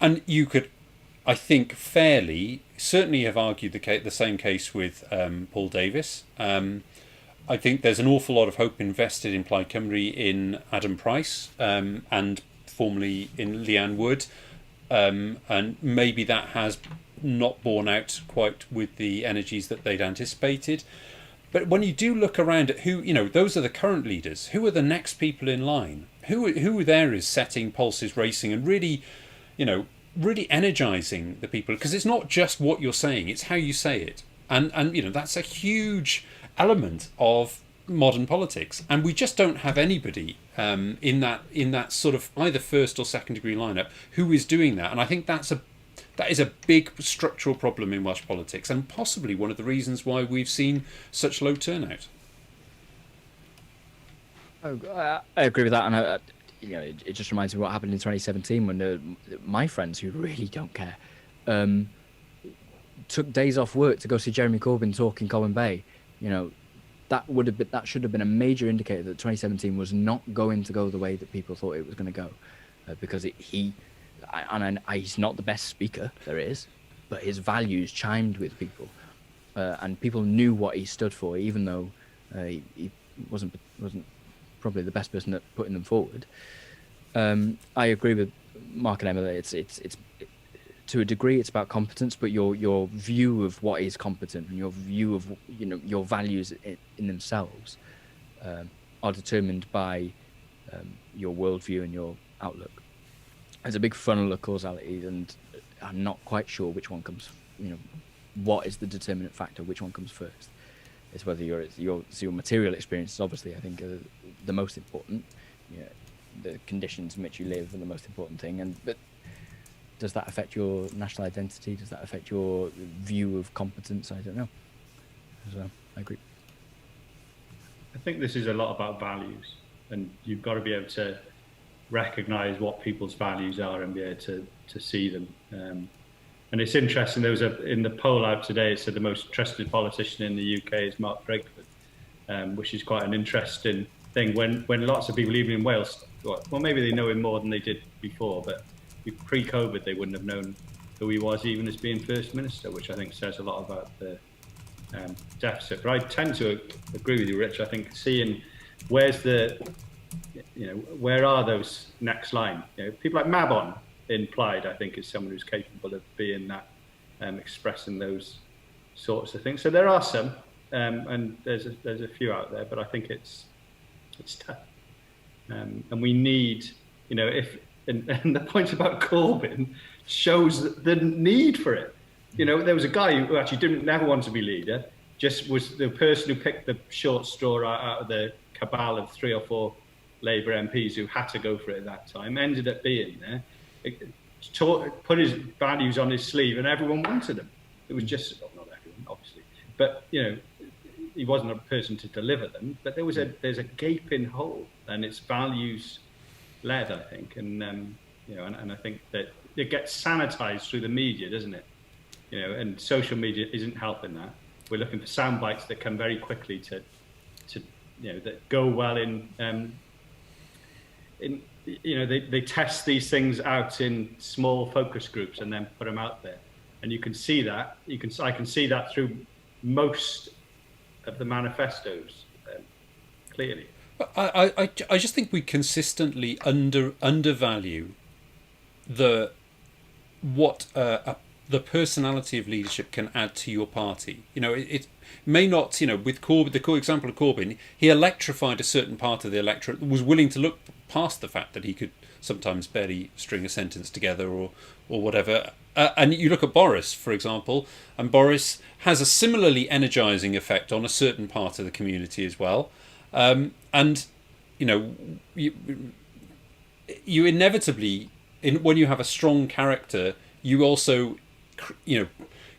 And you could, I think, fairly, certainly have argued the same case with Paul Davis. I think there's an awful lot of hope invested in Plaid Cymru in Adam Price and formerly in Leanne Wood. And maybe that has not borne out quite with the energies that they'd anticipated. But when you do look around at who, you know, those are the current leaders. Who are the next people in line? Who there is setting pulses, racing, and really, you know, really energising the people? Because it's not just what you're saying; it's how you say it, and you know that's a huge element of modern politics. And we just don't have anybody in that sort of either first or second degree lineup who is doing that. And I think that is a big structural problem in Welsh politics, and possibly one of the reasons why we've seen such low turnout. I agree with that, and you know, it just reminds me of what happened in 2017 when my friends who really don't care took days off work to go see Jeremy Corbyn talk in Colwyn Bay. You know, that should have been a major indicator that 2017 was not going to go the way that people thought it was going to go, because he's not the best speaker there is, but his values chimed with people, and people knew what he stood for, even though he wasn't probably the best person at putting them forward. I agree with Mark and Emma. It's to a degree it's about competence, but your view of what is competent and your view of, you know, your values in themselves are determined by your worldview and your outlook. There's a big funnel of causality, and I'm not quite sure which one comes. You know, what is the determinant factor? Which one comes first? It's whether your material experiences, obviously, I think, are the most important. You know, the conditions in which you live are the most important thing. But does that affect your national identity? Does that affect your view of competence? I don't know. So I agree. I think this is a lot about values, and you've got to be able to recognise what people's values are and be able to see them. And it's interesting, there was in the poll out today, it said the most trusted politician in the UK is Mark Drakeford, which is quite an interesting thing. When lots of people, even in Wales, well, maybe they know him more than they did before, but pre-COVID, they wouldn't have known who he was, even as being First Minister, which I think says a lot about the deficit. But I tend to agree with you, Rich. I think seeing where are those next line? You know, people like Mabon in Plaid, I think, is someone who's capable of being that, expressing those sorts of things. So there are some, and there's a few out there, but I think it's tough, and we need, you know, and the point about Corbyn shows the need for it. You know, there was a guy who actually never want to be leader, just was the person who picked the short straw out of the cabal of 3 or 4 Labour MPs who had to go for it at that time, ended up being there, put his values on his sleeve, and everyone wanted him. It was just, not everyone, obviously, but, you know, he wasn't a person to deliver them, but there's a gaping hole, and it's values led, I think, and you know, and I think that it gets sanitized through the media, doesn't it? You know, and social media isn't helping that. We're looking for sound bites that come very quickly to that go well they test these things out in small focus groups and then put them out there, and you can see that. I can see that through most of the manifestos clearly. I just think we consistently undervalue the personality of leadership can add to your party. It may not. With Corbyn, the example of Corbyn, he electrified a certain part of the electorate that was willing to look past the fact that he could sometimes barely string a sentence together or whatever. And you look at Boris, for example, and Boris has a similarly energising effect on a certain part of the community as well. And you inevitably, when you have a strong character, you also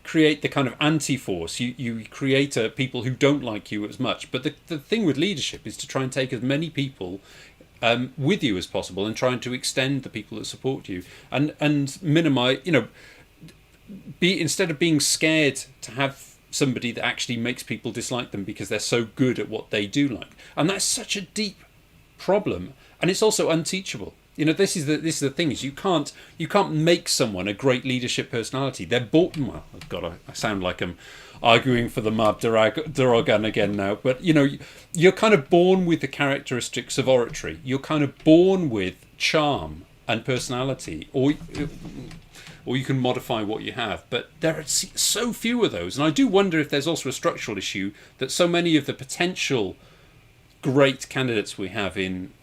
create the kind of anti-force. You create people who don't like you as much. But the thing with leadership is to try and take as many people with you as possible, and trying to extend the people that support you, and minimize. Instead of being scared to have somebody that actually makes people dislike them because they're so good at what they do like, and that's such a deep problem, and it's also unteachable. This is the thing, is you can't make someone a great leadership personality. They're born. Well, I sound like I'm arguing for the Mab Darogan again now, but you're kind of born with the characteristics of oratory. You're kind of born with charm and personality, or you can modify what you have. But there are so few of those, and I do wonder if there's also a structural issue that so many of the potential great candidates we have in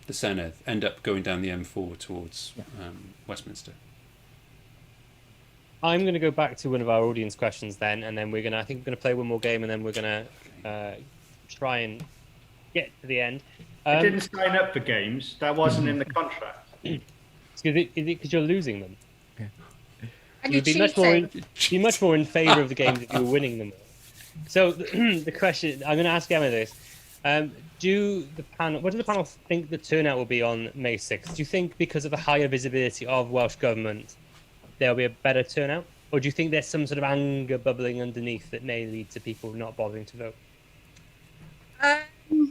the Senedd end up going down the M4 towards Westminster. I'm going to go back to one of our audience questions then, and then I think we're going to play one more game, and then we're going to try and get to the end. I didn't sign up for games. That wasn't in the contract. Is it because you're losing them? And You'd be much more in favour of the games if you were winning them. So the question, I'm going to ask Emma this. What do the panel think the turnout will be on May 6th? Do you think because of the higher visibility of Welsh Government, there'll be a better turnout? Or do you think there's some sort of anger bubbling underneath that may lead to people not bothering to vote?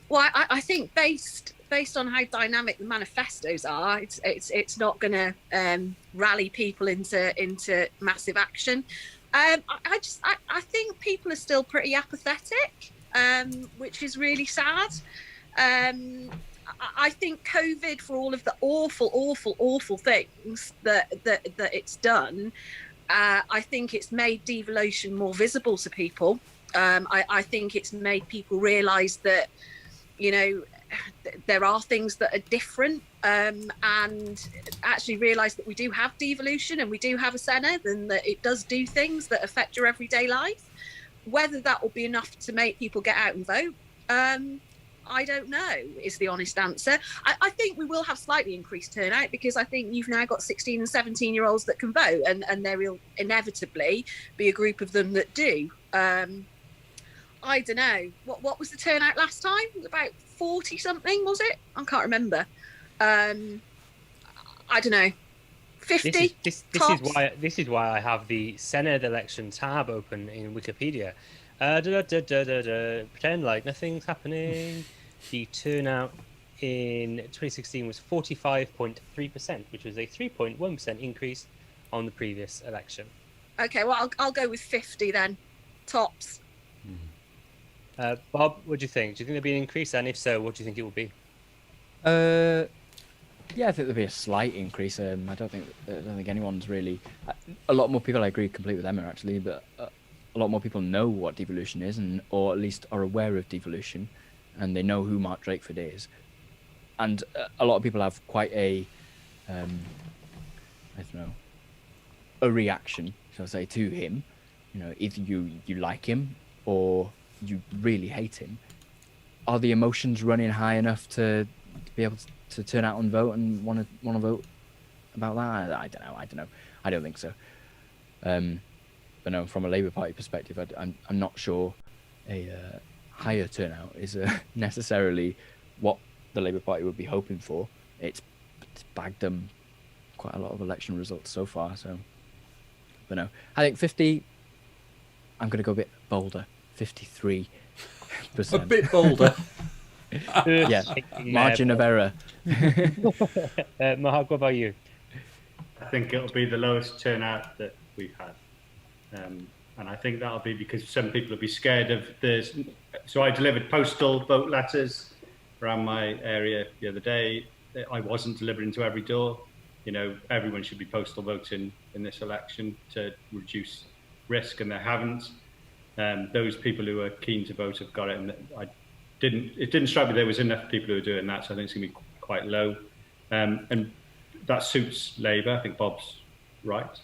Well, I think based on how dynamic the manifestos are, it's not going to rally people into massive action. I think people are still pretty apathetic, which is really sad. I think COVID, for all of the awful things that it's done, I think it's made devolution more visible to people. I think it's made people realise that, there are things that are different, and actually realise that we do have devolution and we do have a Senedd, and that it does do things that affect your everyday life. Whether that will be enough to make people get out and vote, I don't know, is the honest answer. I think we will have slightly increased turnout, because I think you've now got 16 and 17-year-olds that can vote, and there will inevitably be a group of them that do. I don't know. What was the turnout last time? It was about 40 something, was it? I can't remember. I don't know. 50. This is why I have the Senedd Election tab open in Wikipedia. Pretend like nothing's happening. The turnout in 2016 was 45.3%, which was a 3.1% increase on the previous election. Okay, well, I'll go with 50 then, tops. Bob, what do you think? Do you think there'll be an increase? And if so, what do you think it will be? Yeah, I think there'll be a slight increase. I don't think anyone's really. A lot more people. I agree completely with Emma, actually, but a lot more people know what devolution is, or at least are aware of devolution, and they know who Mark Drakeford is. And a lot of people have quite a, a reaction, shall I say, to him. Either you like him or you really hate him. Are the emotions running high enough to be able to turn out and vote and want to vote about that? I don't know. I don't think so. But no, from a Labour Party perspective, I'm not sure a higher turnout is necessarily what the Labour Party would be hoping for. It's bagged them quite a lot of election results so far. So, but no, I think 50. I'm going to go a bit bolder. 53%. A bit bolder. Yeah, margin of error. Mahak, what about you? I think it'll be the lowest turnout that we've had. And I think that'll be because some people will be scared of this. So I delivered postal vote letters around my area the other day. I wasn't delivering to every door. Everyone should be postal voting in this election to reduce risk, and they haven't. Those people who are keen to vote have got it, and it didn't strike me there was enough people who are doing that, so I think it's going to be quite low. And that suits Labour. I think Bob's right.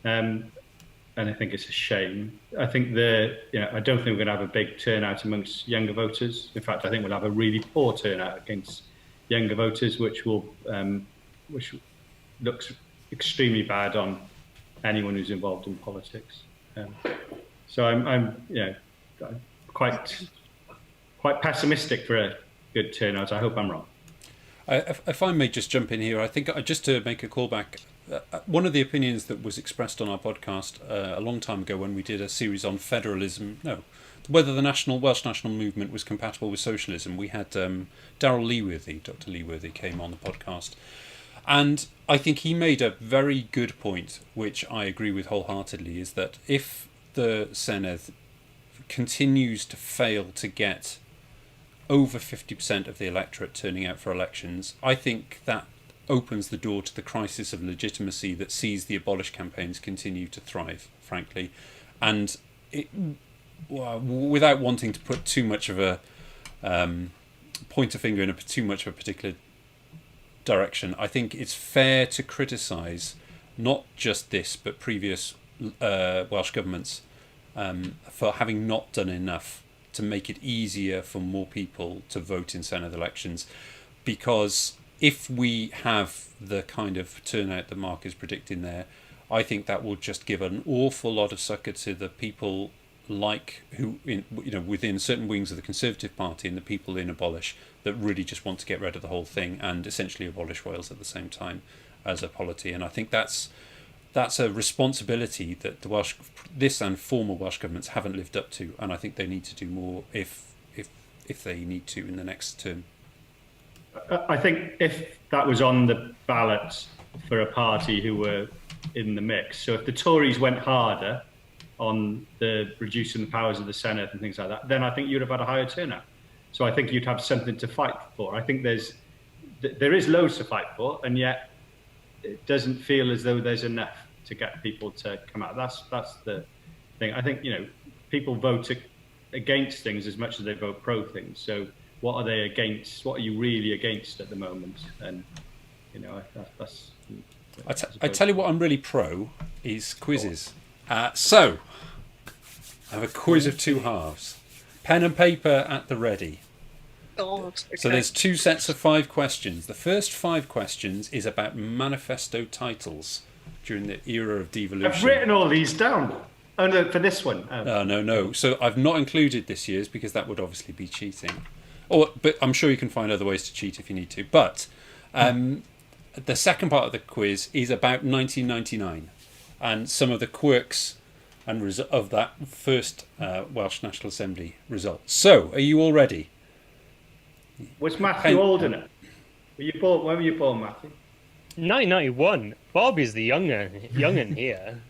And I think it's a shame. I think I don't think we're going to have a big turnout amongst younger voters. In fact, I think we'll have a really poor turnout against younger voters, which looks extremely bad on anyone who's involved in politics. So I'm quite pessimistic for a good turnout. I hope I'm wrong. If I may just jump in here, I think just to make a callback, one of the opinions that was expressed on our podcast a long time ago when we did a series on federalism, whether the Welsh national movement was compatible with socialism, we had Dr. Leeworthy came on the podcast. And I think he made a very good point, which I agree with wholeheartedly, is that if the Senedd continues to fail to get over 50% of the electorate turning out for elections, I think that opens the door to the crisis of legitimacy that sees the abolish campaigns continue to thrive, frankly. And without wanting to put too much of a point a finger in too much of a particular direction, I think it's fair to criticise not just this but previous Welsh governments for having not done enough to make it easier for more people to vote in Senedd elections, because if we have the kind of turnout that Mark is predicting there, I think that will just give an awful lot of succor to the people within certain wings of the Conservative Party and the people in Abolish that really just want to get rid of the whole thing and essentially abolish Wales at the same time as a polity. And I think that's a responsibility that this and former Welsh governments haven't lived up to, and I think they need to do more if they need to in the next term. I think if that was on the ballot for a party who were in the mix, so if the Tories went harder on the reducing the powers of the Senedd and things like that, then I think you'd have had a higher turnout. So I think you'd have something to fight for. I think there is loads to fight for, and yet it doesn't feel as though there's enough to get people to come out. That's the thing. I think people vote against things as much as they vote pro things. So what are they against? What are you really against at the moment? And that's. I tell you what, I'm really pro is quizzes. So I have a quiz of two halves. Pen and paper at the ready. God, okay. So there's 2 sets of 5 questions. The first 5 questions is about manifesto titles during the era of devolution. I've written all these down. Oh no, for this one. No. So I've not included this year's because that would obviously be cheating. But I'm sure you can find other ways to cheat if you need to. But the second part of the quiz is about 1999 and some of the quirks and of that first Welsh National Assembly result. So, are you all ready? Was Matthew old enough? When were you born, Matthew? 1991. Bob is the young'un here.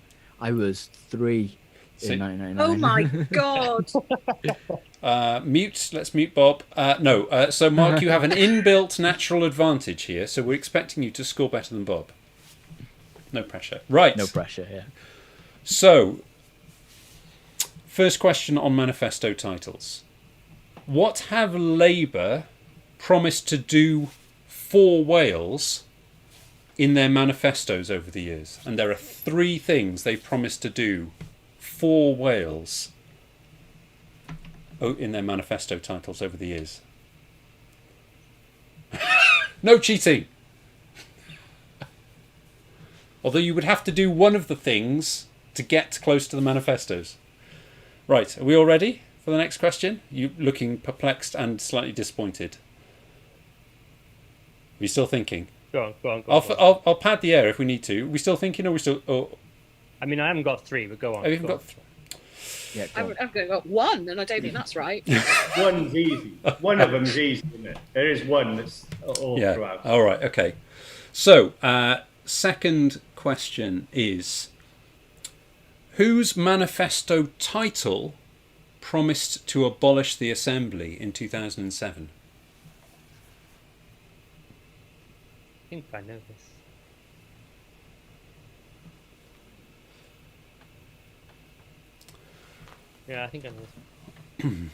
I was 3 in 1999. Oh my God. Let's mute Bob. So Mark, you have an inbuilt natural advantage here, so we're expecting you to score better than Bob. No pressure. Right. No pressure, yeah. So, first question on manifesto titles. What have Labour promised to do for Wales in their manifestos over the years? And there are 3 things they promised to do for Wales in their manifesto titles over the years. No cheating! Although you would have to do one of the things to get close to the manifestos. Right, are we all ready for the next question? You looking perplexed and slightly disappointed. Are you still thinking? Go on. I'll pad the air if we need to. Are we still thinking or are we still... Oh. I mean, I haven't got 3, but go on. Oh, you haven't got Yeah, go on. I've got one, and I don't think that's right. One's easy. One of them's easy, isn't it? There is one that's all throughout. All right. Okay. So, second question is, whose manifesto title promised to abolish the assembly in 2007? I think I know this. Yeah, I think I know this.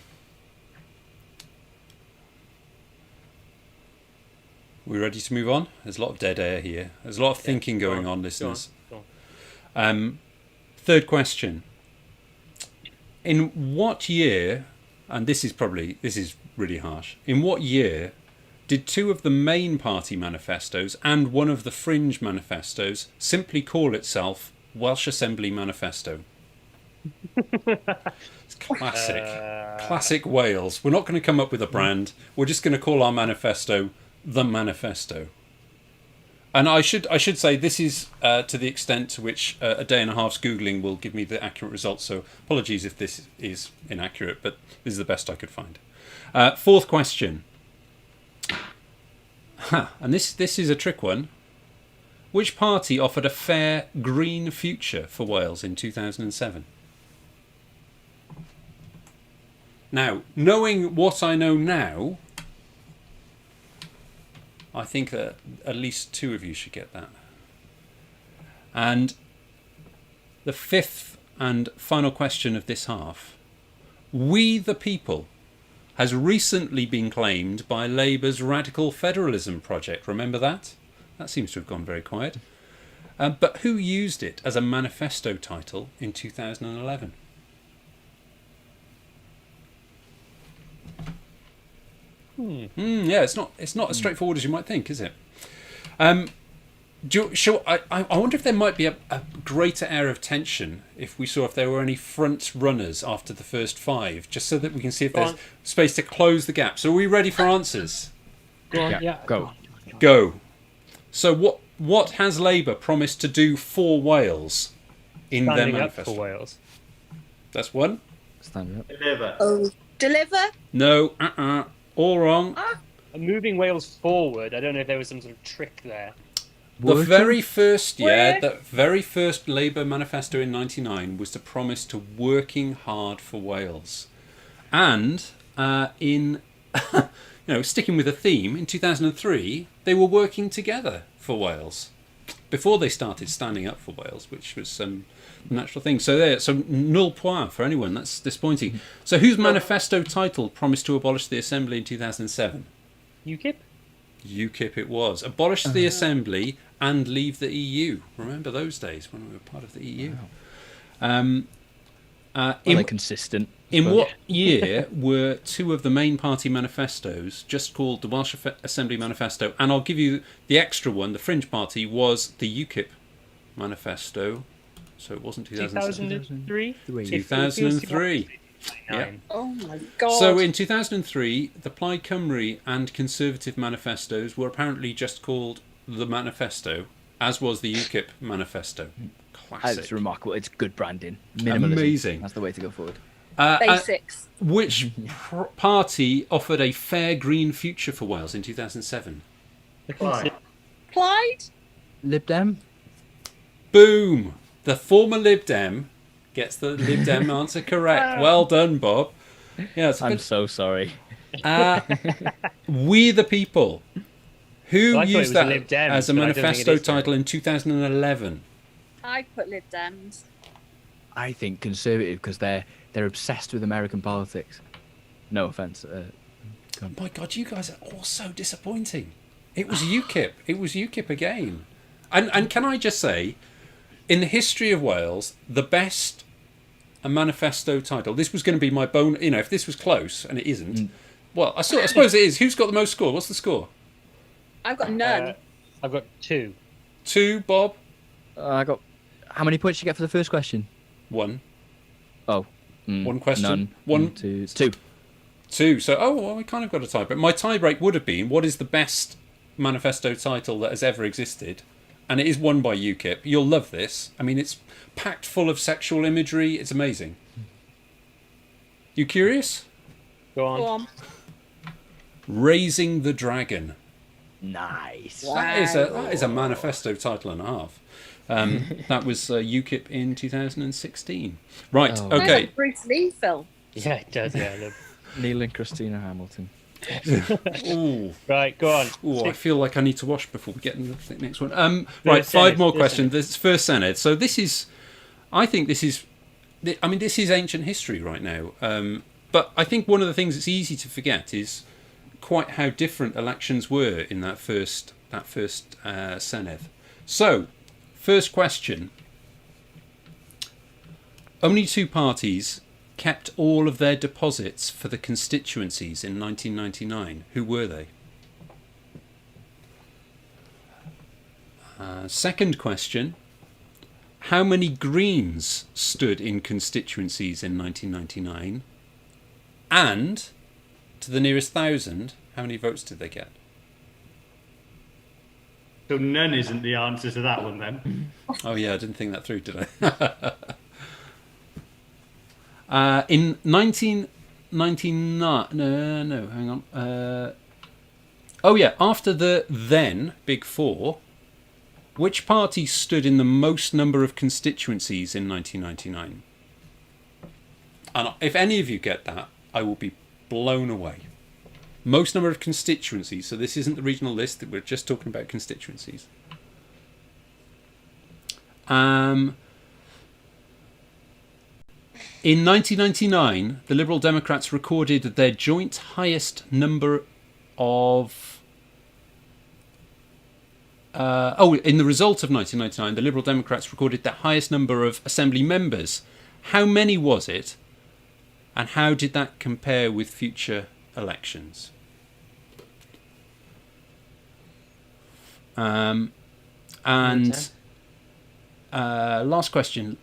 We ready to move on? There's a lot of dead air here. There's a lot of thinking going on, listeners. Go on. Third question. In what year, and this is really harsh, in what year did two of the main party manifestos and one of the fringe manifestos simply call itself Welsh Assembly Manifesto? It's classic. Classic Wales. We're not going to come up with a brand. We're just going to call our manifesto the Manifesto. And I should say this is to the extent to which a day and a half's Googling will give me the accurate results. So apologies if this is inaccurate, but this is the best I could find. Fourth question. And this is a trick one. Which party offered a fair green future for Wales in 2007? Now, knowing what I know now, I think that at least two of you should get that. And the fifth and final question of this half. We the People has recently been claimed by Labour's Radical Federalism project. Remember that? That seems to have gone very quiet. But who used it as a manifesto title in 2011? Yeah, it's not as straightforward as you might think, is it? I wonder if there might be a greater air of tension if we saw if there were any front runners after the first five, just so that we can see if there's space to close the gap. So are we ready for answers? Go on, yeah. Go. So what has Labour promised to do for Wales in their manifesto? Up for Wales. That's one. Stand up. Deliver. Oh, deliver? No, all wrong. Moving Wales forward, I don't know if there was some sort of trick there. The very first Labour manifesto in 1999 was to promise to working hard for Wales. And in sticking with a theme, in 2003, they were working together for Wales before they started standing up for Wales, which was a natural thing. So null point for anyone. That's disappointing. So whose manifesto title promised to abolish the Assembly in 2007? UKIP? UKIP it was. Abolish the Assembly and leave the EU. Remember those days when we were part of the EU? Wow. They're consistent. In what year were two of the main party manifestos just called the Welsh Assembly Manifesto? And I'll give you the extra one. The fringe party was the UKIP Manifesto. So it wasn't 2003? 2003. Yeah. Oh my God. So in 2003, the Plaid Cymru and Conservative manifestos were apparently just called the Manifesto, as was the UKIP Manifesto. Classic. It's remarkable. It's good branding. Minimalism. Amazing. That's the way to go forward. Basics. Which party offered a fair green future for Wales in 2007? Plaid? Lib Dem? Boom! The former Lib Dem gets the Lib Dem answer correct. Well done, Bob. Yeah, I'm so sorry. We the People. Who used that Lib Dems, as a but I don't think manifesto it is title in 2011? I'd put Lib Dems. I think Conservative because they're obsessed with American politics. No offence. My God, you guys are all so disappointing. It was UKIP. It was UKIP again. And can I just say, in the history of Wales, the best manifesto title. This was going to be my bone. If this was close and it isn't, well, I suppose it is. Who's got the most score? What's the score? I've got none. I've got 2. 2, Bob. I got. How many points did you get for the first question? 1. Oh. One question. None. 1, 2. 2. So, we kind of got a tie. But my tie break would have been, what is the best manifesto title that has ever existed? And it is won by UKIP. You'll love this. I mean, it's packed full of sexual imagery. It's amazing. You curious? Go on. Go on. Raising the Dragon. Nice. Wow. That is a manifesto title and a half. That was UKIP in 2016. Right, Oh. okay. Like Bruce Lee film. Yeah, it does. Yeah. Neil and Christina Hamilton. Ooh. Right, go on. Oh, I feel like I need to wash before we get into the next one. Yeah, Right, 5 more Senedd. questions. This is first Senedd. So this is ancient history right now. But I think one of the things that's easy to forget is quite how different elections were in that first Senedd. So, first question. Only 2 parties kept all of their deposits for the constituencies in 1999. Who were they? Second question. How many Greens stood in constituencies in 1999? And, to the nearest 1,000, how many votes did they get? So none isn't the answer to that one then. Oh yeah, I didn't think that through, did I? In 1999... No, hang on. After the then Big Four, which party stood in the most number of constituencies in 1999? And if any of you get that, I will be blown away. Most number of constituencies. So this isn't the regional list. We're just talking about constituencies. In 1999, the Liberal Democrats recorded their joint highest number of... in the result of 1999, the Liberal Democrats recorded the highest number of Assembly members. How many was it? And how did that compare with future elections? Last question.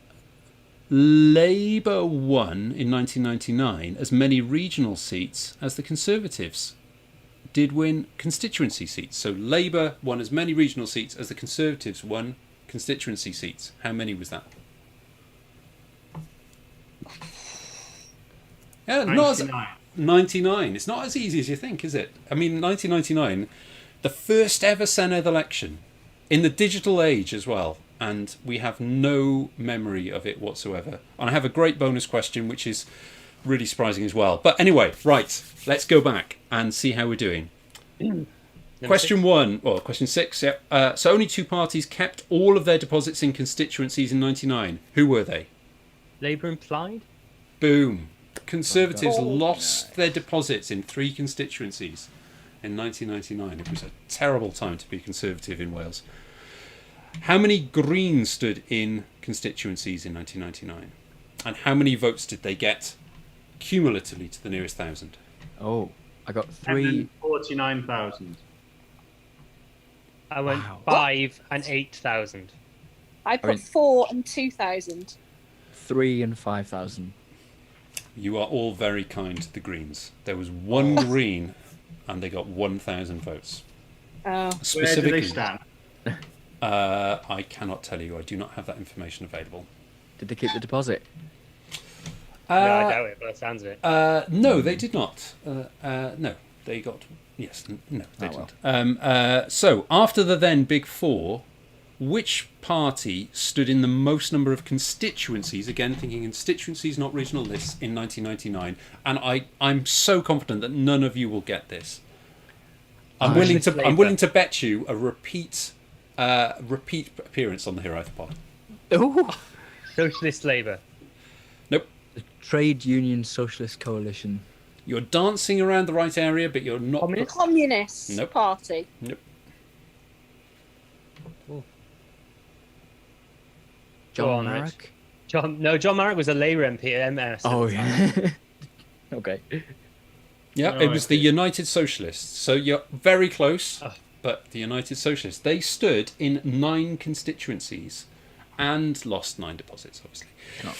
Labour won in 1999 as many regional seats as the Conservatives did win constituency seats. So Labour won as many regional seats as the Conservatives won constituency seats. How many was that? Yeah, 99. It's not as easy as you think, is it? I mean, 1999, the first ever Senedd election in the digital age as well. And we have no memory of it whatsoever. And I have a great bonus question, which is really surprising as well. But anyway, right, let's go back and see how we're doing. Question 6, yeah. So only 2 parties kept all of their deposits in constituencies in 1999. Who were they? Labour implied? Boom. Conservatives lost their deposits in 3 constituencies in 1999. It was a terrible time to be Conservative in Wales. How many Greens stood in constituencies in 1999? And how many votes did they get cumulatively to the nearest 1,000? Oh, I got 3. 49,000. I went 5 and 8,000. I put 4 and 2,000. 3 and 5,000. You are all very kind to the Greens. There was 1 Green and they got 1,000 votes. Oh. Where do they stand? I cannot tell you. I do not have that information available. Did they keep the deposit? No, I doubt it, but that sounds of it. No, they did not. No, they got... Yes, no, they didn't. So, after the then Big Four, which party stood in the most number of constituencies, again thinking constituencies, not regional lists, in 1999? And I'm so confident that none of you will get this. I'm willing to bet you a repeat appearance on the Hero Pod. Oh, Socialist Labour. Nope. the Trade Union Socialist Coalition. You're dancing around the right area, but you're not. Communist Nope. Party. Nope. Go on, John Rich. Marek? John Marek was a Labour MP at MS. Oh, yeah. Okay. Yeah, it was the United Socialists. So you're very close, but the United Socialists. They stood in 9 constituencies and lost 9 deposits, obviously. Oh.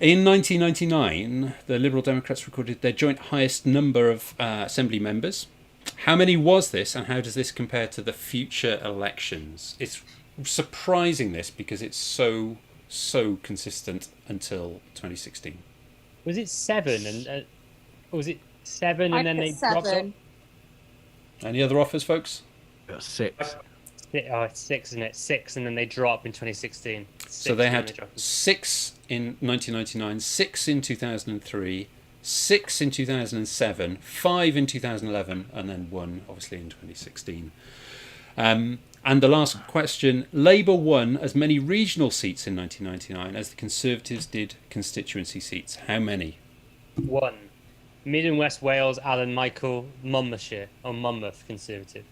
In 1999, the Liberal Democrats recorded their joint highest number of Assembly members. How many was this, and how does this compare to the future elections? It's surprising, this, because it's so consistent until 2016. Was it 7 or was it 7 and then they dropped off? 7. Any other offers, folks? 6. Oh, it's 6, isn't it? 6 and then they drop in 2016. So they had 6 in 1999, 6 in 2003, 6 in 2007, 5 in 2011, and then 1 obviously in 2016. And the last question, Labour won as many regional seats in 1999 as the Conservatives did constituency seats. How many? 1. Mid and West Wales, Alan Michael, Monmouthshire, or Monmouth Conservative.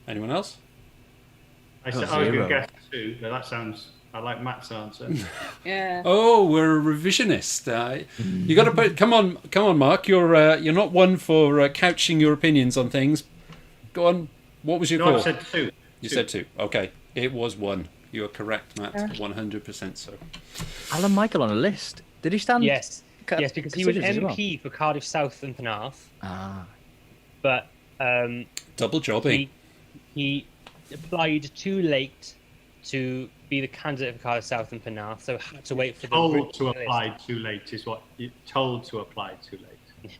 Anyone else? I was going to guess 2, but that sounds... I like Matt's answer. Yeah. Oh, we're a revisionist. You got to put... Come on, Mark. You're not one for couching your opinions on things. Go on. What was your call? I said 2. You said 2. Okay. It was 1. You are correct, Matt. 100% so. Alan Michael on a list. Did he stand? Yes. Yes, because he was MP for Cardiff South and Penarth. Ah. But double jobbing. He applied too late to be the candidate for Cardiff South and Penarth, so had to wait for the... Told to apply too late is what... Told to apply too late.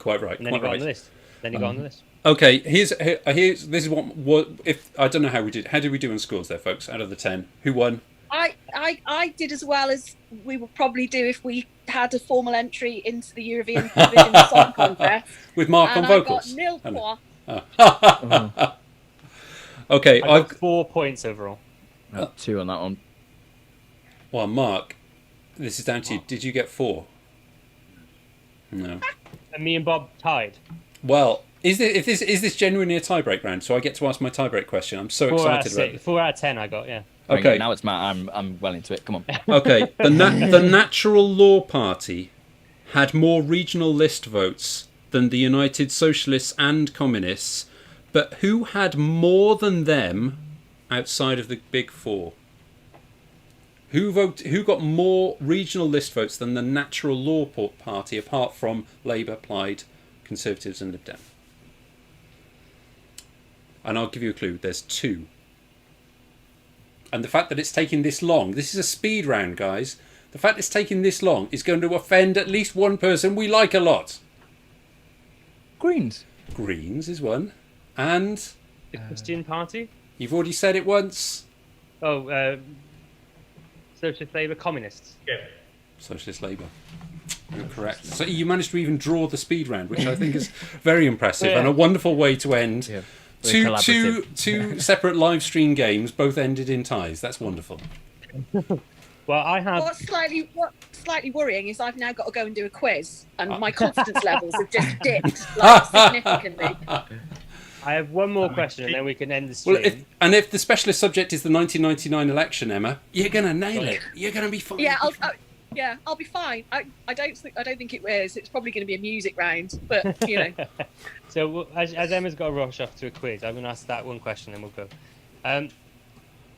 Quite right. And then he got on the list. Then he got on the list. Okay, here's this is what if I don't know how we did. How did we do in scores there, folks? Out of the 10, who won? I did as well as we would probably do if we had a formal entry into the Eurovision Song Contest. With Mark on vocals. I got 0 points. Okay, I've got 4 points overall. 2 on that one. Well, Mark, this is down to you. Did you get 4? No. And me and Bob tied. Well, is this genuinely a tiebreak round? So I get to ask my tiebreak question. I'm so excited about it. 4 out of 10 I got, yeah. Okay, now it's Matt. I'm well into it. Come on. Okay, the Natural Law Party had more regional list votes than the United Socialists and Communists, but who had more than them outside of the Big Four? Who got more regional list votes than the Natural Law Party, apart from Labour, Plaid, Conservatives, and Lib Dem? And I'll give you a clue. There's 2. And the fact that it's taking this long, this is a speed round, guys. The fact it's taking this long is going to offend at least one person we like a lot. Greens. Greens is one. And... the Christian Party? You've already said it once. Oh, Socialist Labour, Communists. Yeah. Socialist Labour. You're correct. So you managed to even draw the speed round, which I think is very impressive and a wonderful way to end. Yeah. Two separate live stream games, both ended in ties. That's wonderful. Well, I have... What's slightly worrying is I've now got to go and do a quiz, and my confidence levels have just dipped significantly. I have one more question, and then we can end the stream. Well, if the specialist subject is the 1999 election, Emma, you're gonna nail it. You're gonna be fine. Yeah, I'll be fine. I don't think it is. It's probably going to be a music round, but you know. So as Emma's got to rush off to a quiz, I'm going to ask that one question, and we'll go.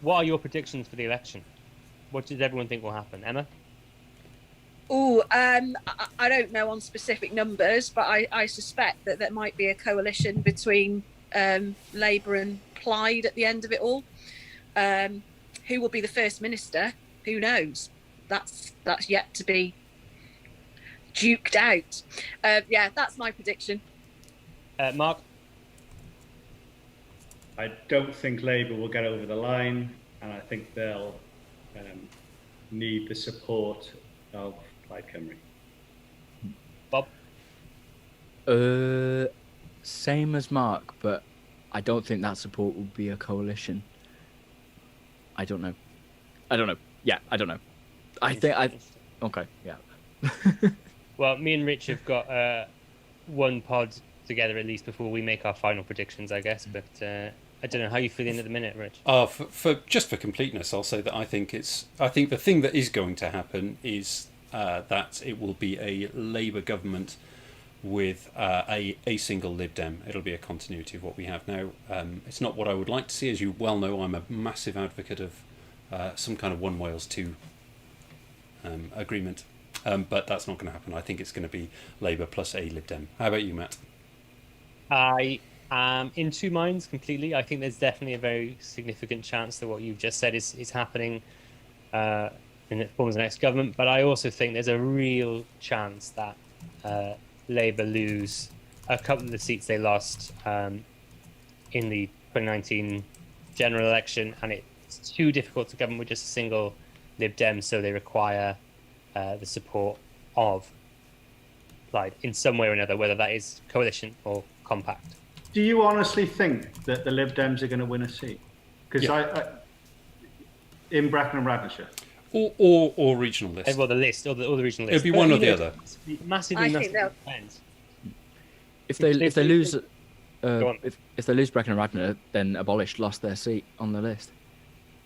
What are your predictions for the election? What does everyone think will happen, Emma? Oh, I don't know on specific numbers, but I suspect that there might be a coalition between Labour and Plaid at the end of it all. Who will be the First Minister? Who knows? That's yet to be duked out. Yeah, that's my prediction. Mark? I don't think Labour will get over the line, and I think they'll need the support of Plaid Cymru. Bob? Same as Mark, but I don't think that support will be a coalition. I don't know. Yeah, I don't know. Okay, yeah. Well, me and Rich have got one pod together at least before we make our final predictions, I guess. But I don't know how you feeling at the minute, Rich. For completeness, I'll say that I think the thing that is going to happen is that it will be a Labour government with a single Lib Dem. It'll be a continuity of what we have now. It's not what I would like to see, as you well know. I'm a massive advocate of some kind of One Wales 2 agreement, but that's not going to happen. I think it's going to be Labour plus a Lib Dem. How about you, Matt? I am in 2 minds completely. I think there's definitely a very significant chance that what you've just said is happening. forms the next government. But I also think there's a real chance that Labour lose a couple of the seats they lost in the 2019 general election, and it's too difficult to govern with just a single Lib Dem, so they require the support of Plaid in some way or another, whether that is coalition or compact. Do you honestly think that the Lib Dems are going to win a seat? Because in Brecon and Radnorshire. Or regional list. Well, the list, or the regional list. It'll be one or the other. Massively think they'll- depends. If they lose Go on. if they lose Brecon and Radnor, then Abolished lost their seat on the list.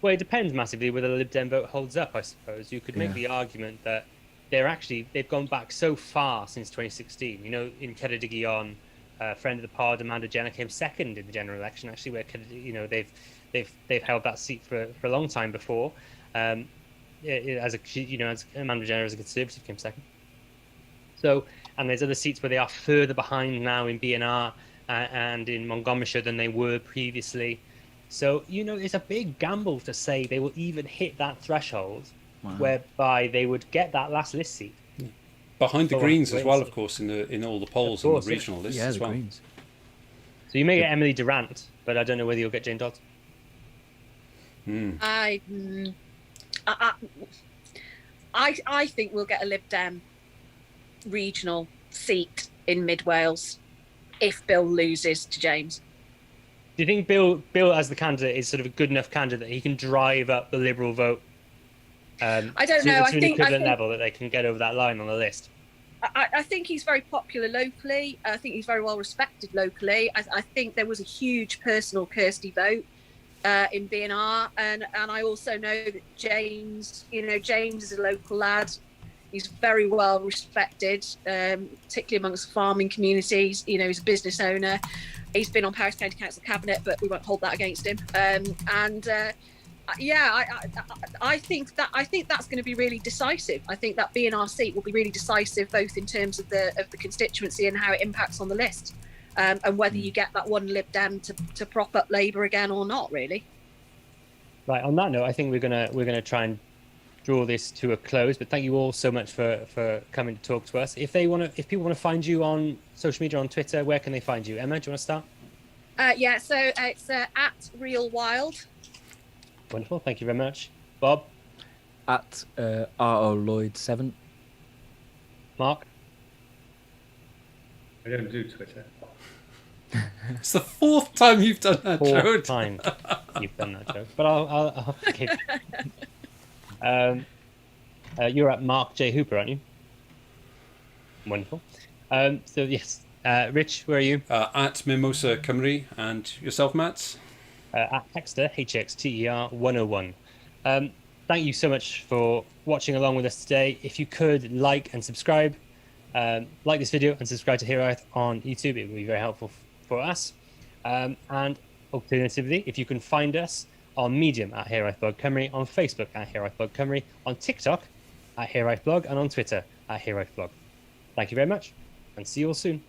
Well, it depends massively whether the Lib Dem vote holds up, I suppose. You could make Yeah. the argument that they've gone back so far since 2016. You know, in Ceredigion, friend of the pod, Amanda Jenner, came second in the general election, actually, where, you know, they've held that seat for a long time before. As Amanda Jenner as a Conservative came second. So, and there's other seats where they are further behind now in BNR and in Montgomeryshire than they were previously. So, you know, it's a big gamble to say they will even hit that threshold whereby they would get that last list seat. Behind the Go on, Greens as wait well, and of see. course, in all the polls course, and the regional lists Yeah, as the well. Greens. So you may get Emily Durrant, but I don't know whether you'll get Jane Dodds. I think we'll get a Lib Dem regional seat in Mid Wales if Bill loses to James. Do you think Bill as the candidate is sort of a good enough candidate that he can drive up the Liberal vote? I don't know. To I an think equivalent level that they can get over that line on the list. I think he's very popular locally. I think he's very well respected locally. I think there was a huge personal Kirsty vote in BNR, and I also know that James is a local lad. He's very well respected, particularly amongst farming communities. You know, he's a business owner. He's been on Paris County Council cabinet, but we won't hold that against him. I think that's going to be really decisive. I think that BNR seat will be really decisive, both in terms of the constituency and how it impacts on the list, and whether you get that one Lib Dem to prop up Labour again or not. Really. Right. On that note, I think we're gonna try and draw this to a close. But thank you all so much for coming to talk to us. If people want to find you on social media, on Twitter, where can they find you? Emma, do you want to start? So it's at Real Wild. Wonderful. Thank you very much. Bob? At R.O. Lloyd 7. Mark? I don't do Twitter. It's the fourth time you've done that, Fourth Joe. time you've done that joke, but I'll forgive you. You're at Mark J. Hooper, aren't you? Wonderful. So yes, Rich, where are you? At Mimosa Cymru, and yourself, Matt? At Hexter, HXTER 101. Thank you so much for watching along with us today. If you could like and subscribe, like this video and subscribe to Hero Earth on YouTube, it would be very helpful for us. And alternatively, if you can find us on Medium at Hero Earth Blog Cymru, on Facebook at Hero Earth Blog Cymru, on TikTok at Hero Earth Blog, and on Twitter at Hero Earth Blog. Thank you very much, and see you all soon.